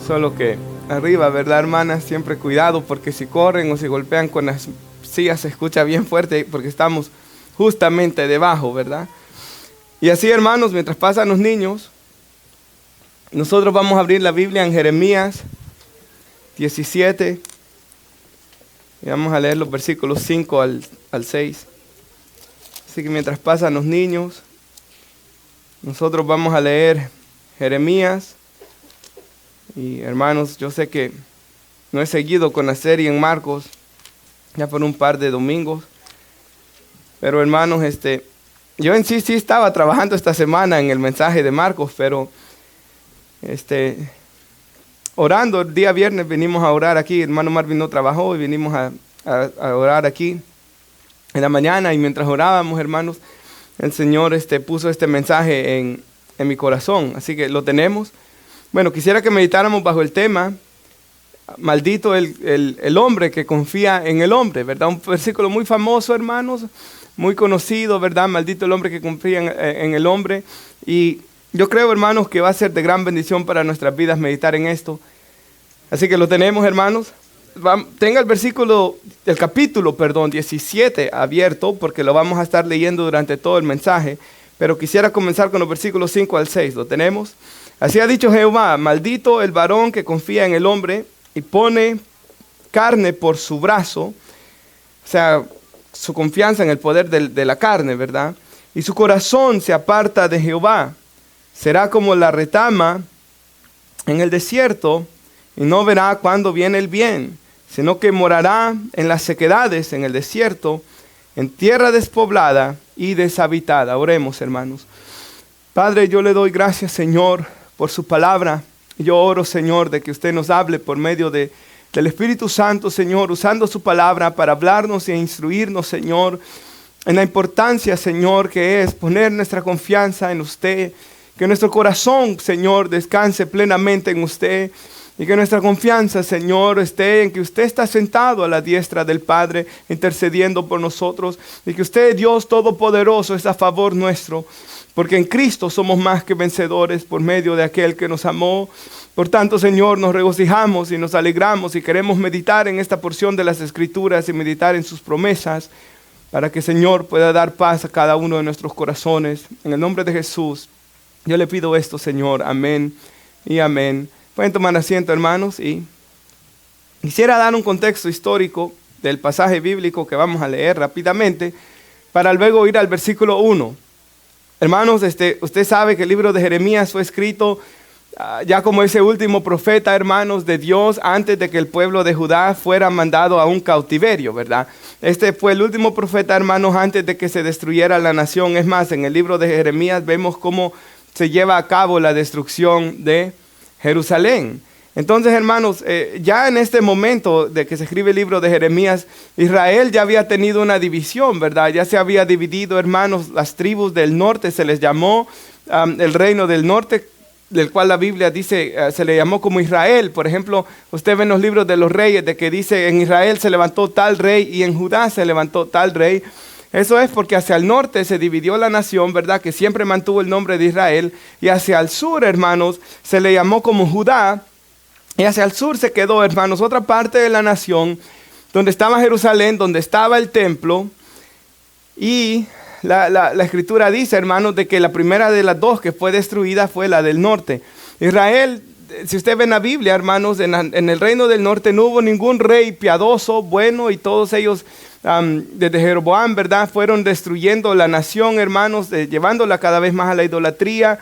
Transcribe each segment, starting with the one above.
Solo que arriba, ¿verdad, hermanas? Siempre cuidado, porque si corren o si golpean con las sillas se escucha bien fuerte, porque estamos justamente debajo, ¿verdad? Y así, hermanos, mientras pasan los niños, nosotros vamos a abrir la Biblia en Jeremías 17 y vamos a leer los versículos 5 al 6. Así que mientras pasan los niños, nosotros vamos a leer Jeremías. Y hermanos, yo sé que no he seguido con la serie en Marcos ya por un par de domingos, pero hermanos, yo en sí estaba trabajando esta semana en el mensaje de Marcos, pero orando el día viernes venimos a orar aquí. El hermano Marvin no trabajó y venimos a orar aquí en la mañana, y mientras orábamos, hermanos, el Señor puso este mensaje en mi corazón, así que lo tenemos. Bueno, quisiera que meditáramos bajo el tema, maldito el hombre que confía en el hombre, ¿verdad? Un versículo muy famoso, hermanos, muy conocido, ¿verdad? Maldito el hombre que confía en el hombre. Y yo creo, hermanos, que va a ser de gran bendición para nuestras vidas meditar en esto. Así que lo tenemos, hermanos. Tenga el capítulo 17 abierto, porque lo vamos a estar leyendo durante todo el mensaje. Pero quisiera comenzar con los versículos 5 al 6. ¿Lo tenemos? Así ha dicho Jehová: maldito el varón que confía en el hombre y pone carne por su brazo, o sea, su confianza en el poder de la carne, ¿verdad? Y su corazón se aparta de Jehová. Será como la retama en el desierto, y no verá cuándo viene el bien, sino que morará en las sequedades, en el desierto, en tierra despoblada y deshabitada. Oremos, hermanos. Padre, yo le doy gracias, Señor, por su palabra. Yo oro, Señor, de que usted nos hable por medio del Espíritu Santo, Señor, usando su palabra para hablarnos e instruirnos, Señor, en la importancia, Señor, que es poner nuestra confianza en usted, que nuestro corazón, Señor, descanse plenamente en usted, y que nuestra confianza, Señor, esté en que usted está sentado a la diestra del Padre, intercediendo por nosotros, y que usted, Dios Todopoderoso, es a favor nuestro, porque en Cristo somos más que vencedores por medio de aquel que nos amó. Por tanto, Señor, nos regocijamos y nos alegramos y queremos meditar en esta porción de las Escrituras y meditar en sus promesas, para que, Señor, pueda dar paz a cada uno de nuestros corazones. En el nombre de Jesús, yo le pido esto, Señor. Amén y amén. Pueden tomar asiento, hermanos, y quisiera dar un contexto histórico del pasaje bíblico que vamos a leer rápidamente, para luego ir al versículo 1. Hermanos, usted sabe que el libro de Jeremías fue escrito ya como ese último profeta, hermanos, de Dios, antes de que el pueblo de Judá fuera mandado a un cautiverio, ¿verdad? Este fue el último profeta, hermanos, antes de que se destruyera la nación. Es más, en el libro de Jeremías vemos cómo se lleva a cabo la destrucción de Jerusalén. Entonces, hermanos, ya en este momento de que se escribe el libro de Jeremías, Israel ya había tenido una división, ¿verdad? Ya se había dividido, hermanos, las tribus del norte, se les llamó el reino del norte, del cual la Biblia dice, se le llamó como Israel. Por ejemplo, usted ve en los libros de los reyes de que dice, en Israel se levantó tal rey y en Judá se levantó tal rey. Eso es porque hacia el norte se dividió la nación, ¿verdad? Que siempre mantuvo el nombre de Israel. Y hacia el sur, hermanos, se le llamó como Judá. Y hacia el sur se quedó, hermanos, otra parte de la nación, donde estaba Jerusalén, donde estaba el templo. Y la escritura dice, hermanos, de que la primera de las dos que fue destruida fue la del norte. Israel, si usted ve en la Biblia, hermanos, en el reino del norte no hubo ningún rey piadoso, bueno, y todos ellos, desde Jeroboam, ¿verdad?, fueron destruyendo la nación, hermanos, llevándola cada vez más a la idolatría.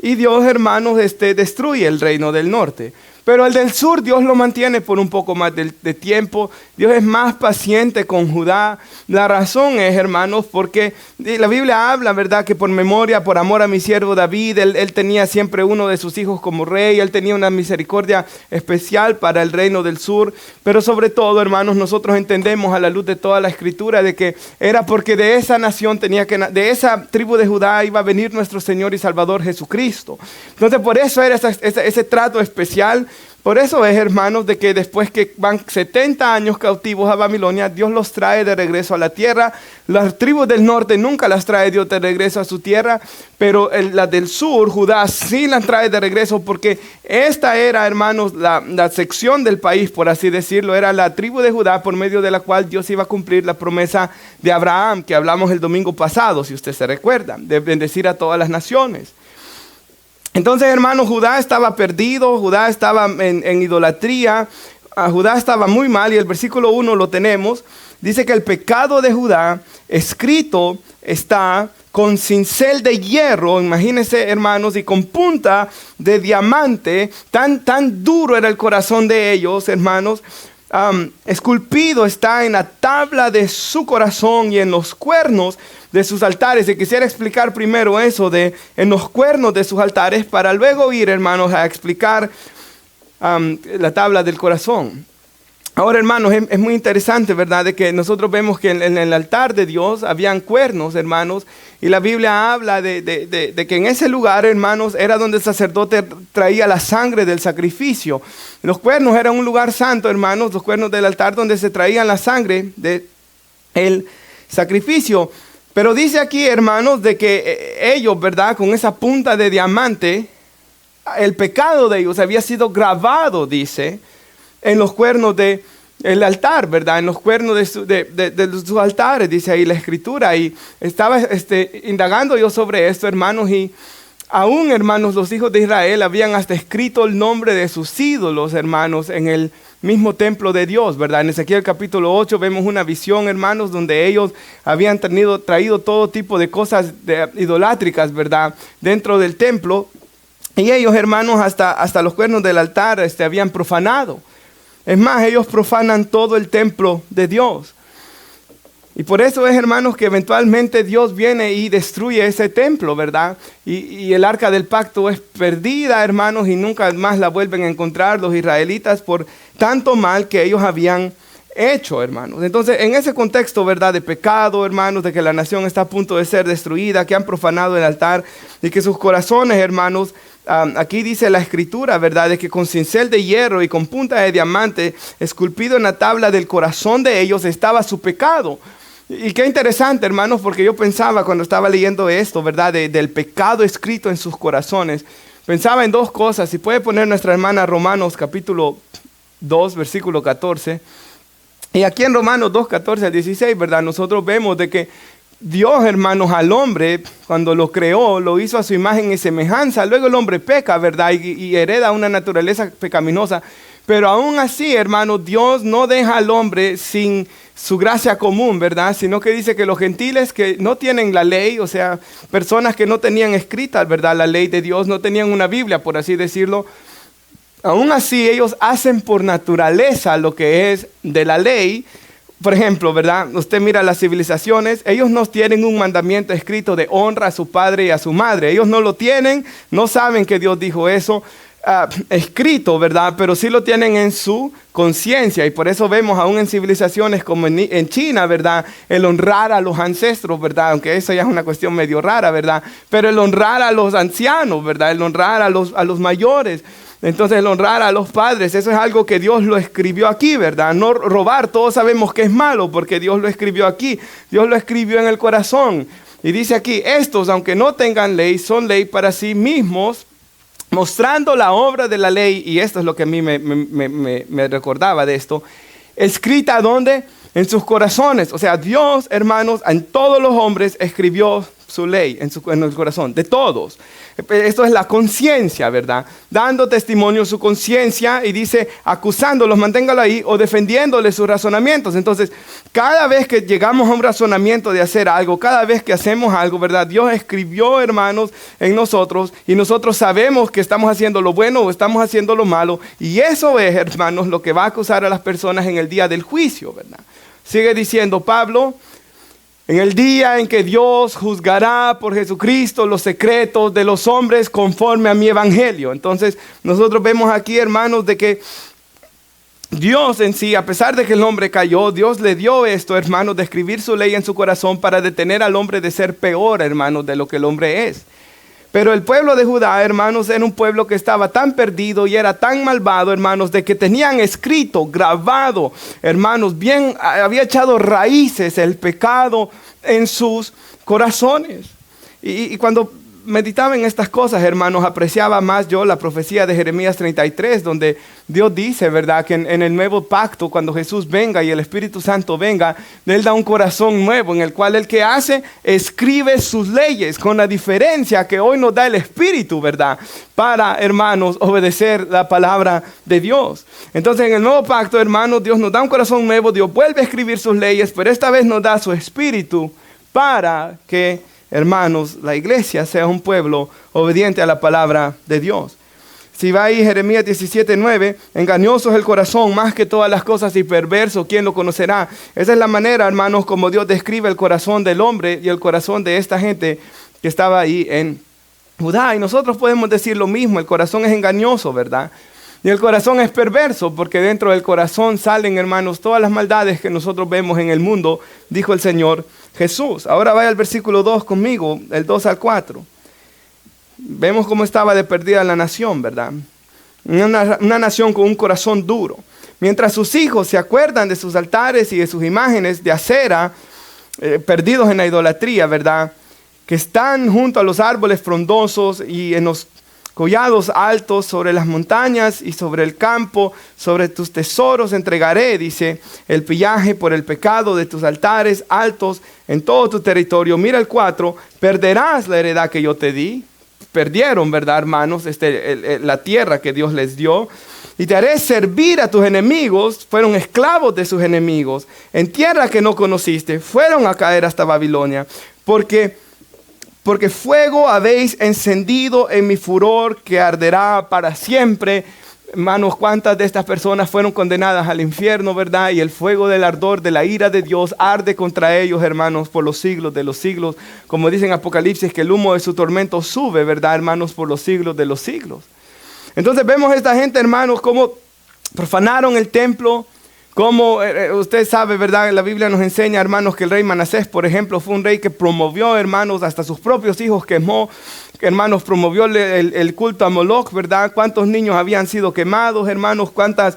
Y Dios, hermanos, destruye el reino del norte. Pero el del sur Dios lo mantiene por un poco más de tiempo. Dios es más paciente con Judá. La razón es, hermanos, porque la Biblia habla, ¿verdad?, que por memoria, por amor a mi siervo David, él tenía siempre uno de sus hijos como rey. Él tenía una misericordia especial para el reino del sur. Pero sobre todo, hermanos, nosotros entendemos a la luz de toda la escritura de que era porque de esa nación de esa tribu de Judá iba a venir nuestro Señor y Salvador Jesucristo. Cristo. Entonces por eso era ese trato especial. Por eso es, hermanos, de que después que van 70 años cautivos a Babilonia, Dios los trae de regreso a la tierra. Las tribus del norte nunca las trae Dios de regreso a su tierra, pero las del sur, Judá, sí las trae de regreso, porque esta era, hermanos, la sección del país, por así decirlo, era la tribu de Judá por medio de la cual Dios iba a cumplir la promesa de Abraham, que hablamos el domingo pasado, si usted se recuerda, de bendecir a todas las naciones. Entonces, hermanos, Judá estaba perdido, Judá estaba en idolatría, Judá estaba muy mal, y el versículo 1 lo tenemos. Dice que el pecado de Judá escrito está con cincel de hierro, imagínense, hermanos, y con punta de diamante. Tan duro era el corazón de ellos, hermanos. Esculpido está en la tabla de su corazón y en los cuernos de sus altares. Y quisiera explicar primero eso de en los cuernos de sus altares, para luego ir, hermanos, a explicar la tabla del corazón. Ahora, hermanos, es muy interesante, ¿verdad? De que nosotros vemos que en el altar de Dios habían cuernos, hermanos, y la Biblia habla de que en ese lugar, hermanos, era donde el sacerdote traía la sangre del sacrificio. Los cuernos eran un lugar santo, hermanos, los cuernos del altar donde se traían la sangre del sacrificio. Pero dice aquí, hermanos, de que ellos, ¿verdad? Con esa punta de diamante, el pecado de ellos había sido grabado, dice, en los cuernos del altar, ¿verdad? En los cuernos de sus altares, dice ahí la escritura. Y estaba indagando yo sobre esto, hermanos, y aún, hermanos, los hijos de Israel habían hasta escrito el nombre de sus ídolos, hermanos, en el mismo templo de Dios, ¿verdad? En Ezequiel capítulo 8 vemos una visión, hermanos, donde ellos habían traído todo tipo de cosas idolátricas, ¿verdad? Dentro del templo. Y ellos, hermanos, hasta los cuernos del altar habían profanado. Es más, ellos profanan todo el templo de Dios. Y por eso es, hermanos, que eventualmente Dios viene y destruye ese templo, ¿verdad? Y el arca del pacto es perdida, hermanos, y nunca más la vuelven a encontrar los israelitas por tanto mal que ellos habían hecho, hermanos. Entonces, en ese contexto, ¿verdad? De pecado, hermanos, de que la nación está a punto de ser destruida, que han profanado el altar y que sus corazones, hermanos, aquí dice la escritura, ¿verdad? De que con cincel de hierro y con punta de diamante esculpido en la tabla del corazón de ellos estaba su pecado. Y qué interesante, hermanos, porque yo pensaba cuando estaba leyendo esto, ¿verdad? Del pecado escrito en sus corazones. Pensaba en dos cosas. Si puede poner nuestra hermana Romanos capítulo 2, versículo 14. Y aquí en Romanos 2, 14 al 16, ¿verdad? Nosotros vemos de que Dios, hermanos, al hombre, cuando lo creó, lo hizo a su imagen y semejanza. Luego el hombre peca, ¿verdad? Y hereda una naturaleza pecaminosa. Pero aún así, hermanos, Dios no deja al hombre sin su gracia común, ¿verdad? Sino que dice que los gentiles que no tienen la ley, o sea, personas que no tenían escrita, ¿verdad? La ley de Dios, no tenían una Biblia, por así decirlo. Aún así, ellos hacen por naturaleza lo que es de la ley. Por ejemplo, ¿verdad? Usted mira las civilizaciones, ellos no tienen un mandamiento escrito de honra a su padre y a su madre. Ellos no lo tienen, no saben que Dios dijo eso escrito, ¿verdad? Pero sí lo tienen en su conciencia. Y por eso vemos aún en civilizaciones como en China, ¿verdad? El honrar a los ancestros, ¿verdad? Aunque eso ya es una cuestión medio rara, ¿verdad? Pero el honrar a los ancianos, ¿verdad? El honrar a los mayores. Entonces el honrar a los padres, eso es algo que Dios lo escribió aquí, ¿verdad? No robar, todos sabemos que es malo porque Dios lo escribió aquí. Dios lo escribió en el corazón. Y dice aquí, estos, aunque no tengan ley, son ley para sí mismos, mostrando la obra de la ley. Y esto es lo que a mí me recordaba de esto. Escrita, ¿dónde? En sus corazones. O sea, Dios, hermanos, en todos los hombres escribió su ley en el corazón, de todos. Esto es la conciencia, ¿verdad? Dando testimonio su conciencia y dice, acusándolos, manténgalo ahí, o defendiéndoles sus razonamientos. Entonces, cada vez que llegamos a un razonamiento de hacer algo, cada vez que hacemos algo, ¿verdad? Dios escribió, hermanos, en nosotros, y nosotros sabemos que estamos haciendo lo bueno o estamos haciendo lo malo, y eso es, hermanos, lo que va a acusar a las personas en el día del juicio, ¿verdad? Sigue diciendo Pablo, en el día en que Dios juzgará por Jesucristo los secretos de los hombres conforme a mi evangelio. Entonces, nosotros vemos aquí, hermanos, de que Dios en sí, a pesar de que el hombre cayó, Dios le dio esto, hermanos, de escribir su ley en su corazón para detener al hombre de ser peor, hermanos, de lo que el hombre es. Pero el pueblo de Judá, hermanos, era un pueblo que estaba tan perdido y era tan malvado, hermanos, de que tenían escrito, grabado, hermanos, bien, había echado raíces el pecado en sus corazones. Y cuando meditaba en estas cosas, hermanos, apreciaba más yo la profecía de Jeremías 33, donde Dios dice, ¿verdad?, que en el nuevo pacto, cuando Jesús venga y el Espíritu Santo venga, Él da un corazón nuevo en el cual el que hace, escribe sus leyes, con la diferencia que hoy nos da el Espíritu, ¿verdad?, para, hermanos, obedecer la palabra de Dios. Entonces, en el nuevo pacto, hermanos, Dios nos da un corazón nuevo, Dios vuelve a escribir sus leyes, pero esta vez nos da su Espíritu para que, hermanos, la iglesia sea un pueblo obediente a la palabra de Dios. Si va ahí Jeremías 17:9, engañoso es el corazón más que todas las cosas y perverso, ¿quién lo conocerá? Esa es la manera, hermanos, como Dios describe el corazón del hombre y el corazón de esta gente que estaba ahí en Judá. Y nosotros podemos decir lo mismo, el corazón es engañoso, ¿verdad? Y el corazón es perverso, porque dentro del corazón salen, hermanos, todas las maldades que nosotros vemos en el mundo, dijo el Señor Jesús. Ahora vaya al versículo 2 conmigo, el 2 al 4. Vemos cómo estaba de perdida la nación, ¿verdad? Una nación con un corazón duro. Mientras sus hijos se acuerdan de sus altares y de sus imágenes de acera, perdidos en la idolatría, ¿verdad?, que están junto a los árboles frondosos y en los collados altos, sobre las montañas y sobre el campo, sobre tus tesoros entregaré, dice, el pillaje por el pecado de tus altares altos en todo tu territorio. Mira el 4, perderás la heredad que yo te di. Perdieron, ¿verdad, hermanos? La tierra que Dios les dio. Y te haré servir a tus enemigos, fueron esclavos de sus enemigos, en tierra que no conociste, fueron a caer hasta Babilonia, porque fuego habéis encendido en mi furor que arderá para siempre. Hermanos, ¿cuántas de estas personas fueron condenadas al infierno, verdad? Y el fuego del ardor de la ira de Dios arde contra ellos, hermanos, por los siglos de los siglos. Como dice en Apocalipsis, que el humo de su tormento sube, ¿verdad, hermanos? Por los siglos de los siglos. Entonces vemos a esta gente, hermanos, cómo profanaron el templo. Como usted sabe, ¿verdad? La Biblia nos enseña, hermanos, que el rey Manasés, por ejemplo, fue un rey que promovió, hermanos, hasta sus propios hijos quemó. Hermanos, promovió el culto a Moloch, ¿verdad? ¿Cuántos niños habían sido quemados, hermanos? ¿Cuántas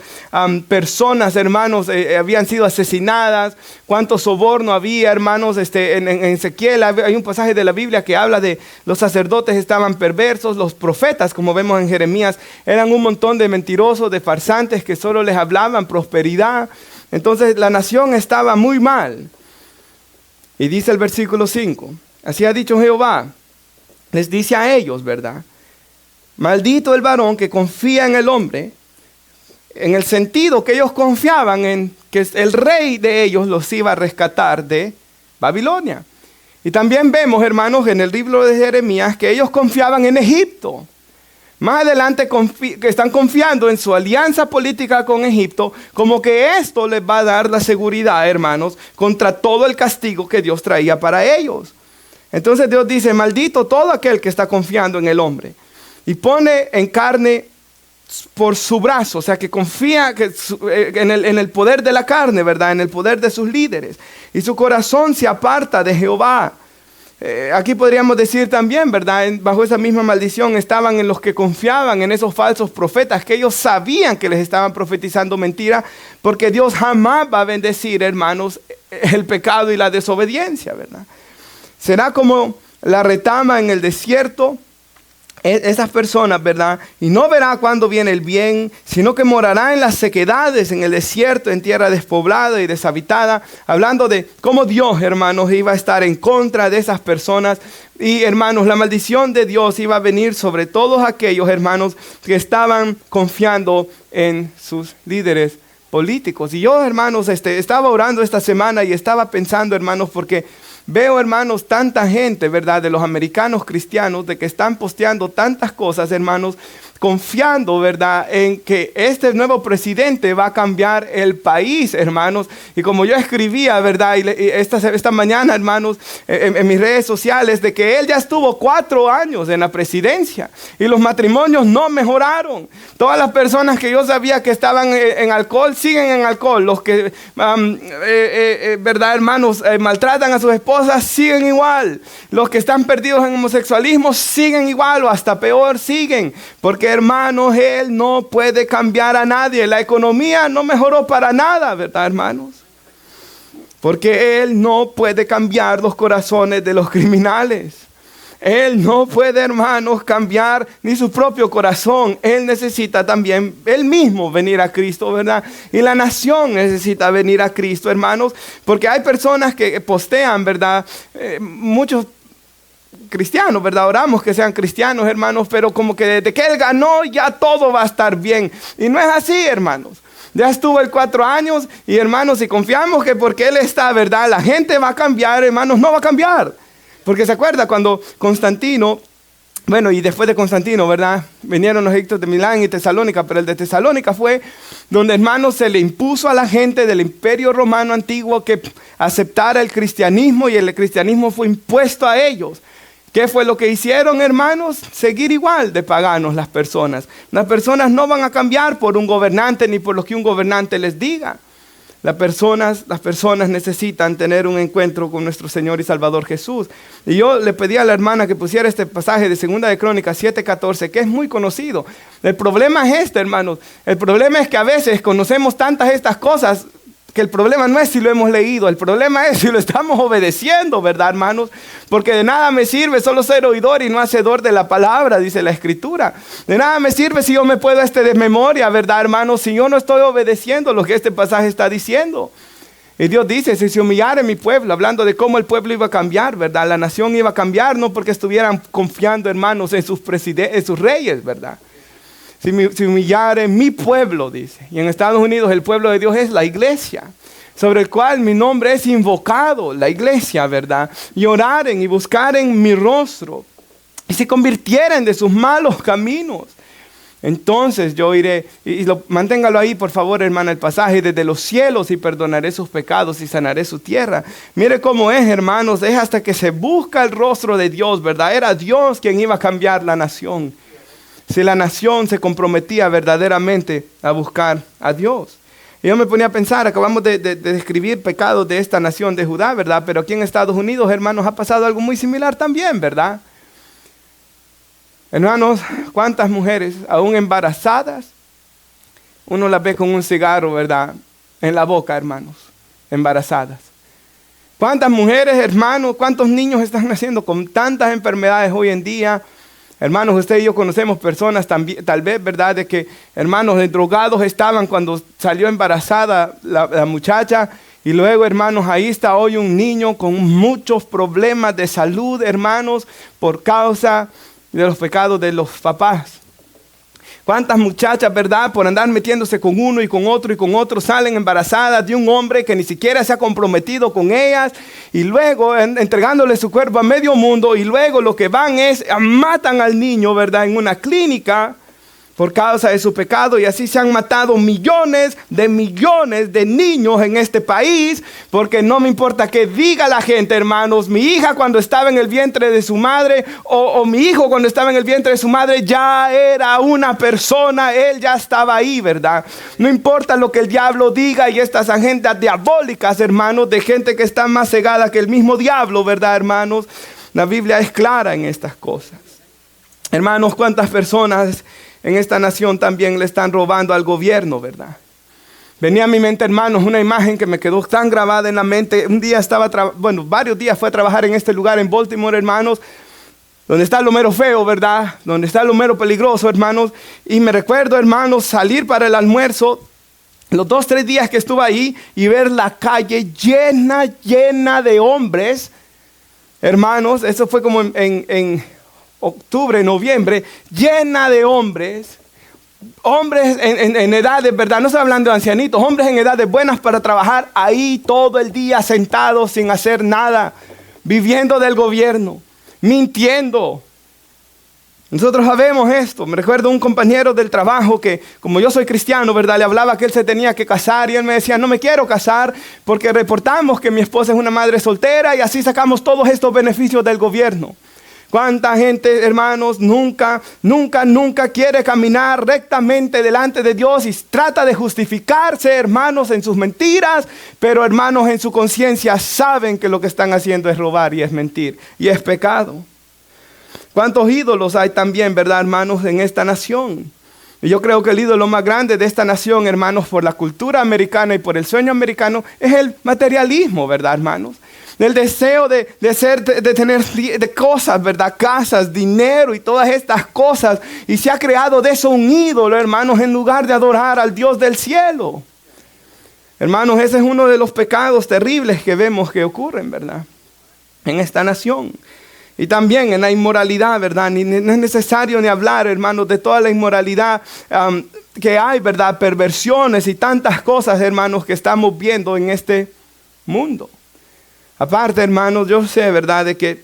personas, hermanos, habían sido asesinadas? ¿Cuánto soborno había, hermanos? En Ezequiel hay un pasaje de la Biblia que habla de los sacerdotes estaban perversos, los profetas, como vemos en Jeremías, eran un montón de mentirosos, de farsantes que solo les hablaban prosperidad. Entonces la nación estaba muy mal. Y dice el versículo 5, así ha dicho Jehová. Les dice a ellos, ¿verdad? Maldito el varón que confía en el hombre, en el sentido que ellos confiaban en que el rey de ellos los iba a rescatar de Babilonia. Y también vemos, hermanos, en el libro de Jeremías que ellos confiaban en Egipto. Más adelante que están confiando en su alianza política con Egipto, como que esto les va a dar la seguridad, hermanos, contra todo el castigo que Dios traía para ellos. Entonces Dios dice, maldito todo aquel que está confiando en el hombre y pone en carne por su brazo, o sea que confía en el poder de la carne, ¿verdad? En el poder de sus líderes, y su corazón se aparta de Jehová. Aquí podríamos decir también, ¿verdad? Bajo esa misma maldición estaban en los que confiaban en esos falsos profetas, que ellos sabían que les estaban profetizando mentira, porque Dios jamás va a bendecir, hermanos, el pecado y la desobediencia, ¿verdad? Será como la retama en el desierto, esas personas, ¿verdad? Y no verá cuándo viene el bien, sino que morará en las sequedades, en el desierto, en tierra despoblada y deshabitada. Hablando de cómo Dios, hermanos, iba a estar en contra de esas personas. Y, hermanos, la maldición de Dios iba a venir sobre todos aquellos, hermanos, que estaban confiando en sus líderes políticos. Y yo, hermanos, estaba orando esta semana y estaba pensando, hermanos, porque veo, hermanos, tanta gente, ¿verdad?, de los americanos cristianos, de que están posteando tantas cosas, hermanos, confiando, ¿verdad?, en que este nuevo presidente va a cambiar el país, hermanos. Y como yo escribía, ¿verdad?, y esta mañana, hermanos, en mis redes sociales, de que él ya estuvo 4 años en la presidencia y los matrimonios no mejoraron. Todas las personas que yo sabía que estaban en alcohol siguen en alcohol. Los que, ¿verdad, hermanos?, maltratan a sus esposas siguen igual. Los que están perdidos en homosexualismo siguen igual o hasta peor siguen. Porque, hermanos, él no puede cambiar a nadie. La economía no mejoró para nada, ¿verdad, hermanos? Porque él no puede cambiar los corazones de los criminales. Él no puede, hermanos, cambiar ni su propio corazón. Él necesita también, él mismo, venir a Cristo, ¿verdad? Y la nación necesita venir a Cristo, hermanos. Porque hay personas que postean, ¿verdad? Muchos cristianos, ¿verdad? Oramos que sean cristianos, hermanos, pero como que desde que él ganó ya todo va a estar bien. Y no es así, hermanos. Ya estuvo el 4 años y, hermanos, si confiamos que porque él está, ¿verdad?, la gente va a cambiar, hermanos, no va a cambiar. Porque se acuerda cuando Constantino, bueno, y después de Constantino, ¿verdad?, vinieron los edictos de Milán y Tesalónica, pero el de Tesalónica fue donde, hermanos, se le impuso a la gente del Imperio Romano antiguo que aceptara el cristianismo y el cristianismo fue impuesto a ellos. ¿Qué fue lo que hicieron, hermanos? Seguir igual de paganos las personas. Las personas no van a cambiar por un gobernante ni por lo que un gobernante les diga. Las personas necesitan tener un encuentro con nuestro Señor y Salvador Jesús. Y yo le pedí a la hermana que pusiera este pasaje de 2 de Crónicas 7:14, que es muy conocido. El problema es este, hermanos. El problema es que a veces conocemos tantas estas cosas que el problema no es si lo hemos leído, el problema es si lo estamos obedeciendo, ¿verdad, hermanos? Porque de nada me sirve solo ser oidor y no hacedor de la palabra, dice la Escritura. De nada me sirve si yo me puedo de memoria, ¿verdad, hermanos? Si yo no estoy obedeciendo lo que este pasaje está diciendo. Y Dios dice, si se humillare mi pueblo, hablando de cómo el pueblo iba a cambiar, ¿verdad? La nación iba a cambiar, no porque estuvieran confiando, hermanos, en sus reyes, ¿verdad? Si humillare mi pueblo, dice. Y en Estados Unidos el pueblo de Dios es la iglesia, sobre el cual mi nombre es invocado, la iglesia, ¿verdad? Y oraren y buscaren mi rostro. Y se convirtieren de sus malos caminos. Entonces yo iré, manténgalo ahí por favor, hermana, el pasaje, desde los cielos y perdonaré sus pecados y sanaré su tierra. Mire cómo es, hermanos, es hasta que se busca el rostro de Dios, ¿verdad? Era Dios quien iba a cambiar la nación. Si la nación se comprometía verdaderamente a buscar a Dios. Y yo me ponía a pensar, acabamos de describir pecados de esta nación de Judá, ¿verdad? Pero aquí en Estados Unidos, hermanos, ha pasado algo muy similar también, ¿verdad? Hermanos, ¿cuántas mujeres, aún embarazadas, uno las ve con un cigarro, ¿verdad?, en la boca, hermanos, embarazadas? ¿Cuántas mujeres, hermanos, cuántos niños están naciendo con tantas enfermedades hoy en día? Hermanos, usted y yo conocemos personas también, tal vez, ¿verdad?, de que, hermanos, drogados estaban cuando salió embarazada la muchacha. Y luego, hermanos, ahí está hoy un niño con muchos problemas de salud, hermanos, por causa de los pecados de los papás. ¿Cuántas muchachas, verdad, por andar metiéndose con uno y con otro, salen embarazadas de un hombre que ni siquiera se ha comprometido con ellas y luego entregándole su cuerpo a medio mundo y luego lo que van es, matan al niño, verdad, en una clínica por causa de su pecado? Y así se han matado millones de niños en este país, porque no me importa que diga la gente, hermanos, mi hija cuando estaba en el vientre de su madre o mi hijo cuando estaba en el vientre de su madre ya era una persona, él ya estaba ahí, ¿verdad? No importa lo que el diablo diga y estas agendas diabólicas, hermanos, de gente que está más cegada que el mismo diablo, ¿verdad, hermanos? La Biblia es clara en estas cosas. Hermanos, ¿cuántas personas en esta nación también le están robando al gobierno, verdad? Venía a mi mente, hermanos, una imagen que me quedó tan grabada en la mente. Un día varios días fue a trabajar en este lugar en Baltimore, hermanos, donde está lo mero feo, ¿verdad? Donde está lo mero peligroso, hermanos. Y me recuerdo, hermanos, salir para el almuerzo, los 2-3 días que estuve ahí, y ver la calle llena de hombres. Hermanos, eso fue como en octubre, noviembre, llena de hombres en edades, ¿verdad? No estoy hablando de ancianitos, hombres en edades buenas para trabajar ahí todo el día sentados sin hacer nada, viviendo del gobierno, mintiendo. Nosotros sabemos esto. Me recuerdo un compañero del trabajo que, como yo soy cristiano, ¿verdad? Le hablaba que él se tenía que casar y él me decía, no me quiero casar porque reportamos que mi esposa es una madre soltera y así sacamos todos estos beneficios del gobierno. ¿Cuánta gente, hermanos, nunca quiere caminar rectamente delante de Dios y trata de justificarse, hermanos, en sus mentiras, pero hermanos, en su conciencia saben que lo que están haciendo es robar y es mentir y es pecado? ¿Cuántos ídolos hay también, verdad, hermanos, en esta nación? Y yo creo que el ídolo más grande de esta nación, hermanos, por la cultura americana y por el sueño americano, es el materialismo, verdad, hermanos. El deseo de tener de cosas, ¿verdad? Casas, dinero y todas estas cosas. Y se ha creado de eso un ídolo, hermanos, en lugar de adorar al Dios del cielo. Hermanos, ese es uno de los pecados terribles que vemos que ocurren, ¿verdad? En esta nación. Y también en la inmoralidad, ¿verdad? No es necesario ni hablar, hermanos, de toda la inmoralidad que hay, ¿verdad? Perversiones y tantas cosas, hermanos, que estamos viendo en este mundo. Aparte, hermanos, yo sé, ¿verdad?, de que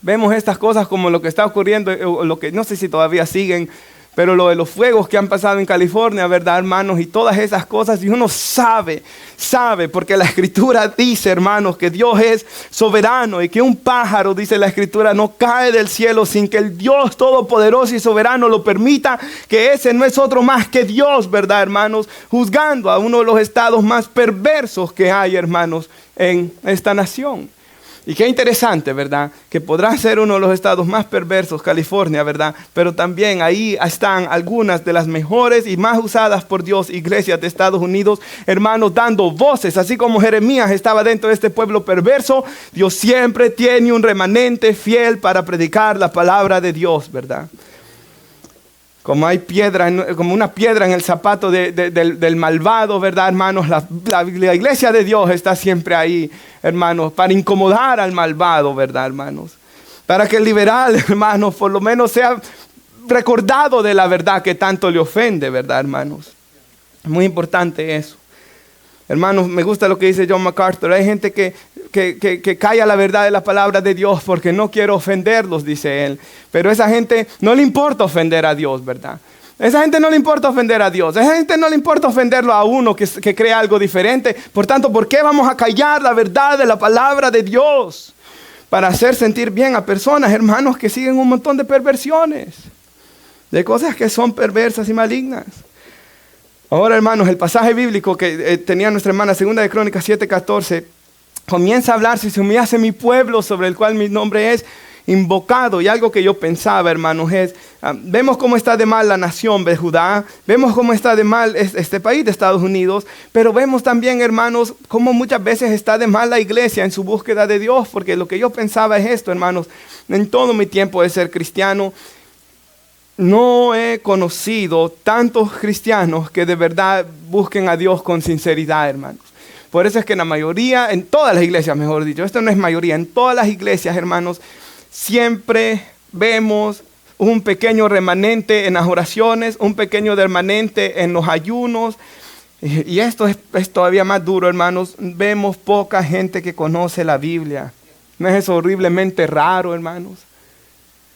vemos estas cosas como lo que está ocurriendo, o lo que no sé si todavía siguen, pero lo de los fuegos que han pasado en California, ¿verdad, hermanos? Y todas esas cosas, y uno sabe, porque la Escritura dice, hermanos, que Dios es soberano y que un pájaro, dice la Escritura, no cae del cielo sin que el Dios todopoderoso y soberano lo permita, que ese no es otro más que Dios, ¿verdad, hermanos? Juzgando a uno de los estados más perversos que hay, hermanos, en esta nación. Y qué interesante, ¿verdad? Que podrá ser uno de los estados más perversos, California, ¿verdad? Pero también ahí están algunas de las mejores y más usadas por Dios iglesias de Estados Unidos, hermanos, dando voces. Así como Jeremías estaba dentro de este pueblo perverso, Dios siempre tiene un remanente fiel para predicar la palabra de Dios, ¿verdad? Como hay piedra, como una piedra en el zapato del malvado, ¿verdad, hermanos? La iglesia de Dios está siempre ahí, hermanos, para incomodar al malvado, ¿verdad, hermanos? Para que el liberal, hermanos, por lo menos sea recordado de la verdad que tanto le ofende, ¿verdad, hermanos? Es muy importante eso. Hermanos, me gusta lo que dice John MacArthur. Hay gente que calla la verdad de la palabra de Dios porque no quiere ofenderlos, dice él. Pero a esa gente no le importa ofender a Dios, ¿verdad? A esa gente no le importa ofender a Dios. A esa gente no le importa ofenderlo a uno que cree algo diferente. Por tanto, ¿por qué vamos a callar la verdad de la palabra de Dios? Para hacer sentir bien a personas, hermanos, que siguen un montón de perversiones. De cosas que son perversas y malignas. Ahora, hermanos, el pasaje bíblico que tenía nuestra hermana, 2 de Crónicas 7:14, comienza a hablar: si se humillase mi pueblo sobre el cual mi nombre es invocado. Y algo que yo pensaba, hermanos, es, vemos cómo está de mal la nación de Judá, vemos cómo está de mal este país de Estados Unidos, pero vemos también, hermanos, cómo muchas veces está de mal la iglesia en su búsqueda de Dios, porque lo que yo pensaba es esto, hermanos, en todo mi tiempo de ser cristiano, no he conocido tantos cristianos que de verdad busquen a Dios con sinceridad, hermanos. Por eso es que en la mayoría, en todas las iglesias, mejor dicho, esto no es mayoría, en todas las iglesias, hermanos, siempre vemos un pequeño remanente en las oraciones, un pequeño remanente en los ayunos. Y esto es todavía más duro, hermanos. Vemos poca gente que conoce la Biblia. ¿No es eso horriblemente raro, hermanos?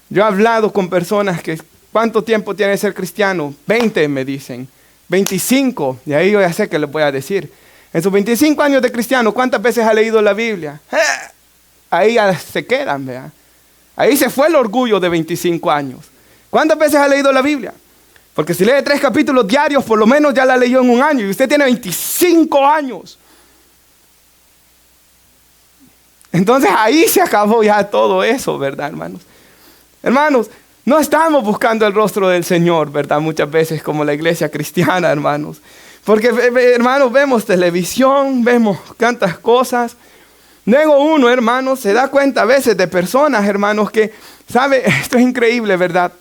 Yo he hablado con personas que, ¿cuánto tiempo tiene de ser cristiano? 20 me dicen, 25, y ahí yo ya sé qué les voy a decir. En sus 25 años de cristiano, ¿cuántas veces ha leído la Biblia? Ahí ya se quedan, ¿verdad? Ahí se fue el orgullo de 25 años. ¿Cuántas veces ha leído la Biblia? Porque si lee 3 capítulos diarios, por lo menos ya la leyó en un año, y usted tiene 25 años. Entonces ahí se acabó ya todo eso, ¿verdad, hermanos? Hermanos, no estamos buscando el rostro del Señor, ¿verdad? Muchas veces como la iglesia cristiana, hermanos. Porque, hermanos, vemos televisión, vemos tantas cosas. Luego uno, hermanos, se da cuenta a veces de personas, hermanos, que, ¿sabe? Esto es increíble, ¿verdad?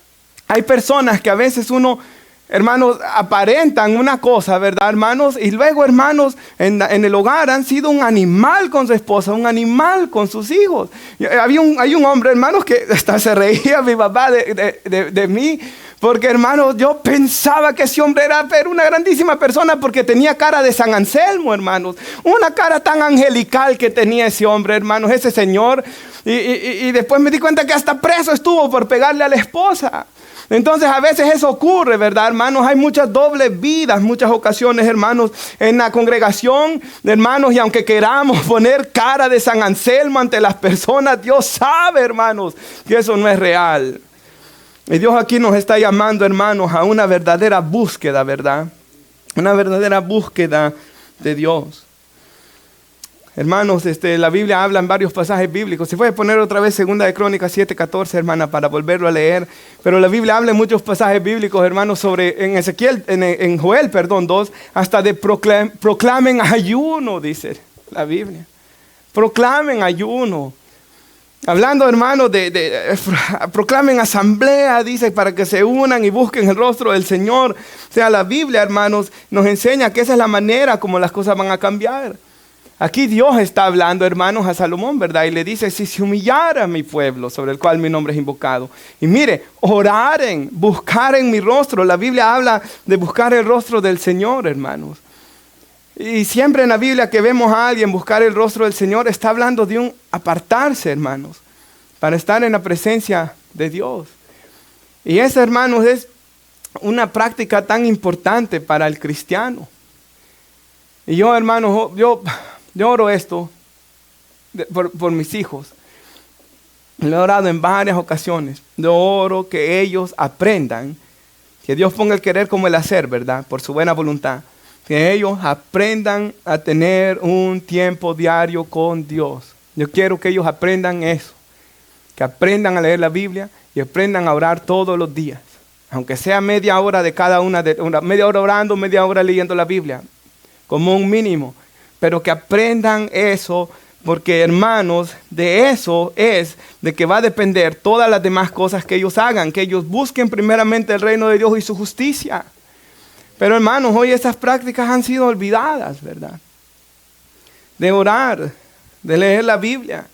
Hay personas que a veces uno, hermanos, aparentan una cosa, ¿verdad, hermanos? Y luego, hermanos, en el hogar han sido un animal con su esposa, un animal con sus hijos. Hay un hombre, hermanos, que hasta se reía mi papá de mí, porque, hermanos, yo pensaba que ese hombre era una grandísima persona porque tenía cara de San Anselmo, hermanos. Una cara tan angelical que tenía ese hombre, hermanos, ese señor. Y después me di cuenta que hasta preso estuvo por pegarle a la esposa. Entonces a veces eso ocurre, ¿verdad, hermanos? Hay muchas dobles vidas, muchas ocasiones, hermanos, en la congregación, hermanos, y aunque queramos poner cara de San Anselmo ante las personas, Dios sabe, hermanos, que eso no es real. Y Dios aquí nos está llamando, hermanos, a una verdadera búsqueda, ¿verdad? Una verdadera búsqueda de Dios. Hermanos, la Biblia habla en varios pasajes bíblicos. Se puede poner otra vez 2 de Crónicas 7:14, hermana, para volverlo a leer. Pero la Biblia habla en muchos pasajes bíblicos, hermanos, en Joel 2, hasta de proclamen ayuno, dice la Biblia. Proclamen ayuno. Hablando, hermanos, proclamen asamblea, dice, para que se unan y busquen el rostro del Señor. O sea, la Biblia, hermanos, nos enseña que esa es la manera como las cosas van a cambiar. Aquí Dios está hablando, hermanos, a Salomón, ¿verdad? Y le dice, si se humillara mi pueblo, sobre el cual mi nombre es invocado. Y mire, oraren, buscaren mi rostro. La Biblia habla de buscar el rostro del Señor, hermanos. Y siempre en la Biblia que vemos a alguien buscar el rostro del Señor, está hablando de un apartarse, hermanos, para estar en la presencia de Dios. Y eso, hermanos, es una práctica tan importante para el cristiano. Y yo, hermanos, yo oro esto por mis hijos. Lo he orado en varias ocasiones. Yo oro que ellos aprendan, que Dios ponga el querer como el hacer, ¿verdad? Por su buena voluntad. Que ellos aprendan a tener un tiempo diario con Dios. Yo quiero que ellos aprendan eso. Que aprendan a leer la Biblia y aprendan a orar todos los días. Aunque sea media hora de cada media hora orando, media hora leyendo la Biblia. Como un mínimo. Pero que aprendan eso, porque, hermanos, de eso es de que va a depender todas las demás cosas que ellos hagan. Que ellos busquen primeramente el reino de Dios y su justicia. Pero, hermanos, hoy esas prácticas han sido olvidadas, ¿verdad? De orar, de leer la Biblia.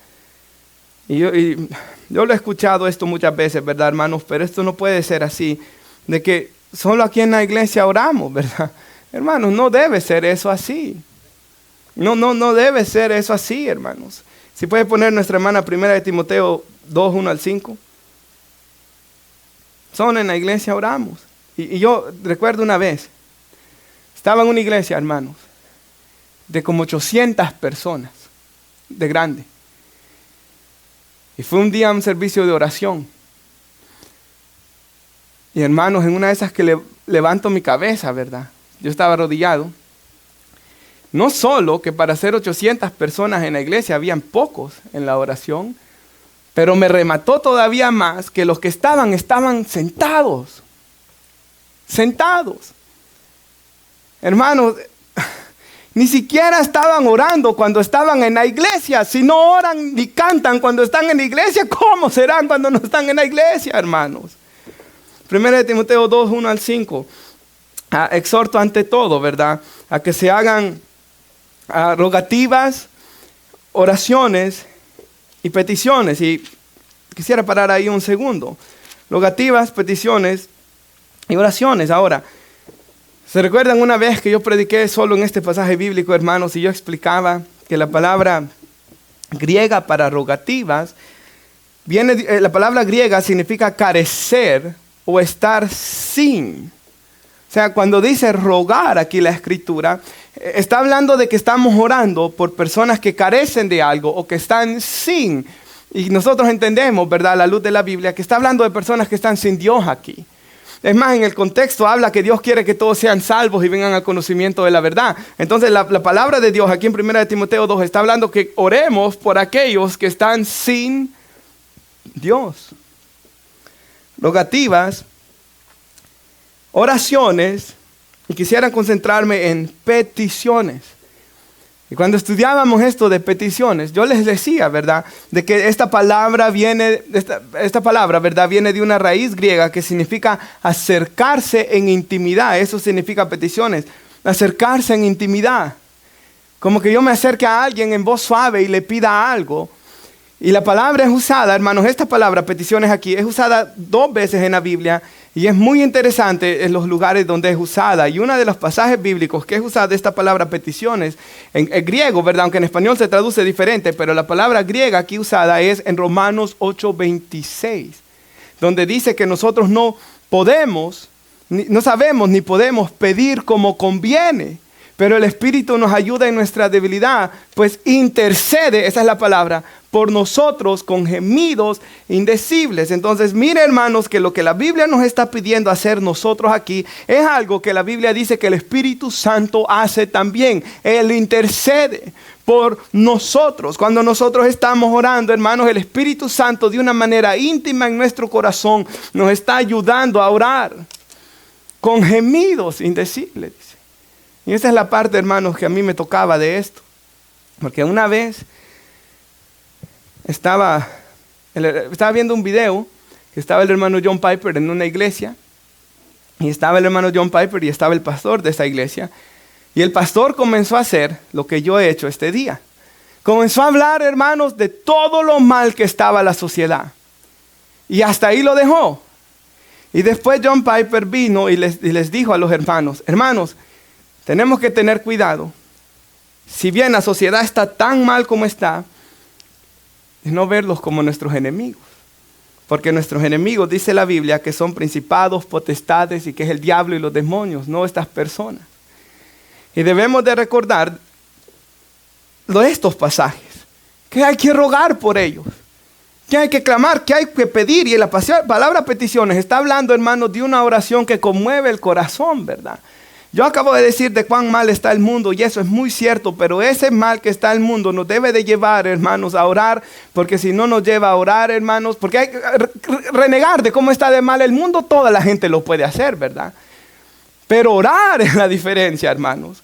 Y yo lo he escuchado esto muchas veces, ¿verdad, hermanos? Pero esto no puede ser así, de que solo aquí en la iglesia oramos, ¿verdad? Hermanos, no debe ser eso así. No debe ser eso así, hermanos. Si puede poner nuestra hermana 1 de Timoteo 2, 1 al 5. Solo en la iglesia oramos. Y yo recuerdo una vez, estaba en una iglesia, hermanos, de como 800 personas, de grande. Y fue un día un servicio de oración. Y, hermanos, en una de esas que levanto mi cabeza, ¿verdad? Yo estaba arrodillado. No solo que para ser 800 personas en la iglesia habían pocos en la oración, pero me remató todavía más que los que estaban sentados. Sentados. Hermanos, ni siquiera estaban orando cuando estaban en la iglesia. Si no oran ni cantan cuando están en la iglesia, ¿cómo serán cuando no están en la iglesia, hermanos? 1 de Timoteo 2, 1 al 5. Exhorto ante todo, ¿verdad? A que se hagan rogativas, oraciones y peticiones. Y quisiera parar ahí un segundo. Rogativas, peticiones y oraciones. Ahora, ¿se recuerdan una vez que yo prediqué solo en este pasaje bíblico, hermanos? Y yo explicaba que la palabra griega para rogativas, la palabra griega significa carecer o estar sin. O sea, cuando dice rogar aquí la escritura, está hablando de que estamos orando por personas que carecen de algo o que están sin. Y nosotros entendemos, ¿verdad?, a la luz de la Biblia, que está hablando de personas que están sin Dios aquí. Es más, en el contexto habla que Dios quiere que todos sean salvos y vengan al conocimiento de la verdad. Entonces la palabra de Dios aquí en 1 de Timoteo 2 está hablando que oremos por aquellos que están sin Dios. Rogativas, oraciones, y quisiera concentrarme en peticiones. Y cuando estudiábamos esto de peticiones, yo les decía, ¿verdad?, de que esta palabra, ¿verdad?, viene de una raíz griega que significa acercarse en intimidad. Eso significa peticiones, acercarse en intimidad. Como que yo me acerque a alguien en voz suave y le pida algo. Y la palabra es usada, hermanos, esta palabra, peticiones aquí, es usada 2 veces en la Biblia y es muy interesante en los lugares donde es usada. Y uno de los pasajes bíblicos que es usada esta palabra peticiones, en griego, ¿verdad? Aunque en español se traduce diferente, pero la palabra griega aquí usada es en Romanos 8:26, donde dice que nosotros no podemos, no sabemos ni podemos pedir como conviene. Pero el Espíritu nos ayuda en nuestra debilidad, pues intercede, esa es la palabra, por nosotros con gemidos indecibles. Entonces, mire, hermanos, que lo que la Biblia nos está pidiendo hacer nosotros aquí es algo que la Biblia dice que el Espíritu Santo hace también. Él intercede por nosotros. Cuando nosotros estamos orando, hermanos, el Espíritu Santo de una manera íntima en nuestro corazón nos está ayudando a orar con gemidos indecibles. Y esa es la parte, hermanos, que a mí me tocaba de esto. Porque una vez estaba viendo un video que estaba el hermano John Piper en una iglesia. Y estaba el hermano John Piper y estaba el pastor de esa iglesia. Y el pastor comenzó a hacer lo que yo he hecho este día. Comenzó a hablar, hermanos, de todo lo mal que estaba la sociedad. Y hasta ahí lo dejó. Y después John Piper vino y les dijo a los hermanos, tenemos que tener cuidado. Si bien la sociedad está tan mal como está, es no verlos como nuestros enemigos. Porque nuestros enemigos, dice la Biblia, que son principados, potestades y que es el diablo y los demonios, no estas personas. Y debemos de recordar de estos pasajes, que hay que rogar por ellos, que hay que clamar, que hay que pedir. Y la palabra peticiones está hablando, hermanos, de una oración que conmueve el corazón, ¿verdad? Yo acabo de decir de cuán mal está el mundo y eso es muy cierto, pero ese mal que está el mundo nos debe de llevar, hermanos, a orar, porque si no nos lleva a orar, hermanos, porque hay que renegar de cómo está de mal el mundo, toda la gente lo puede hacer, ¿verdad? Pero orar es la diferencia, hermanos.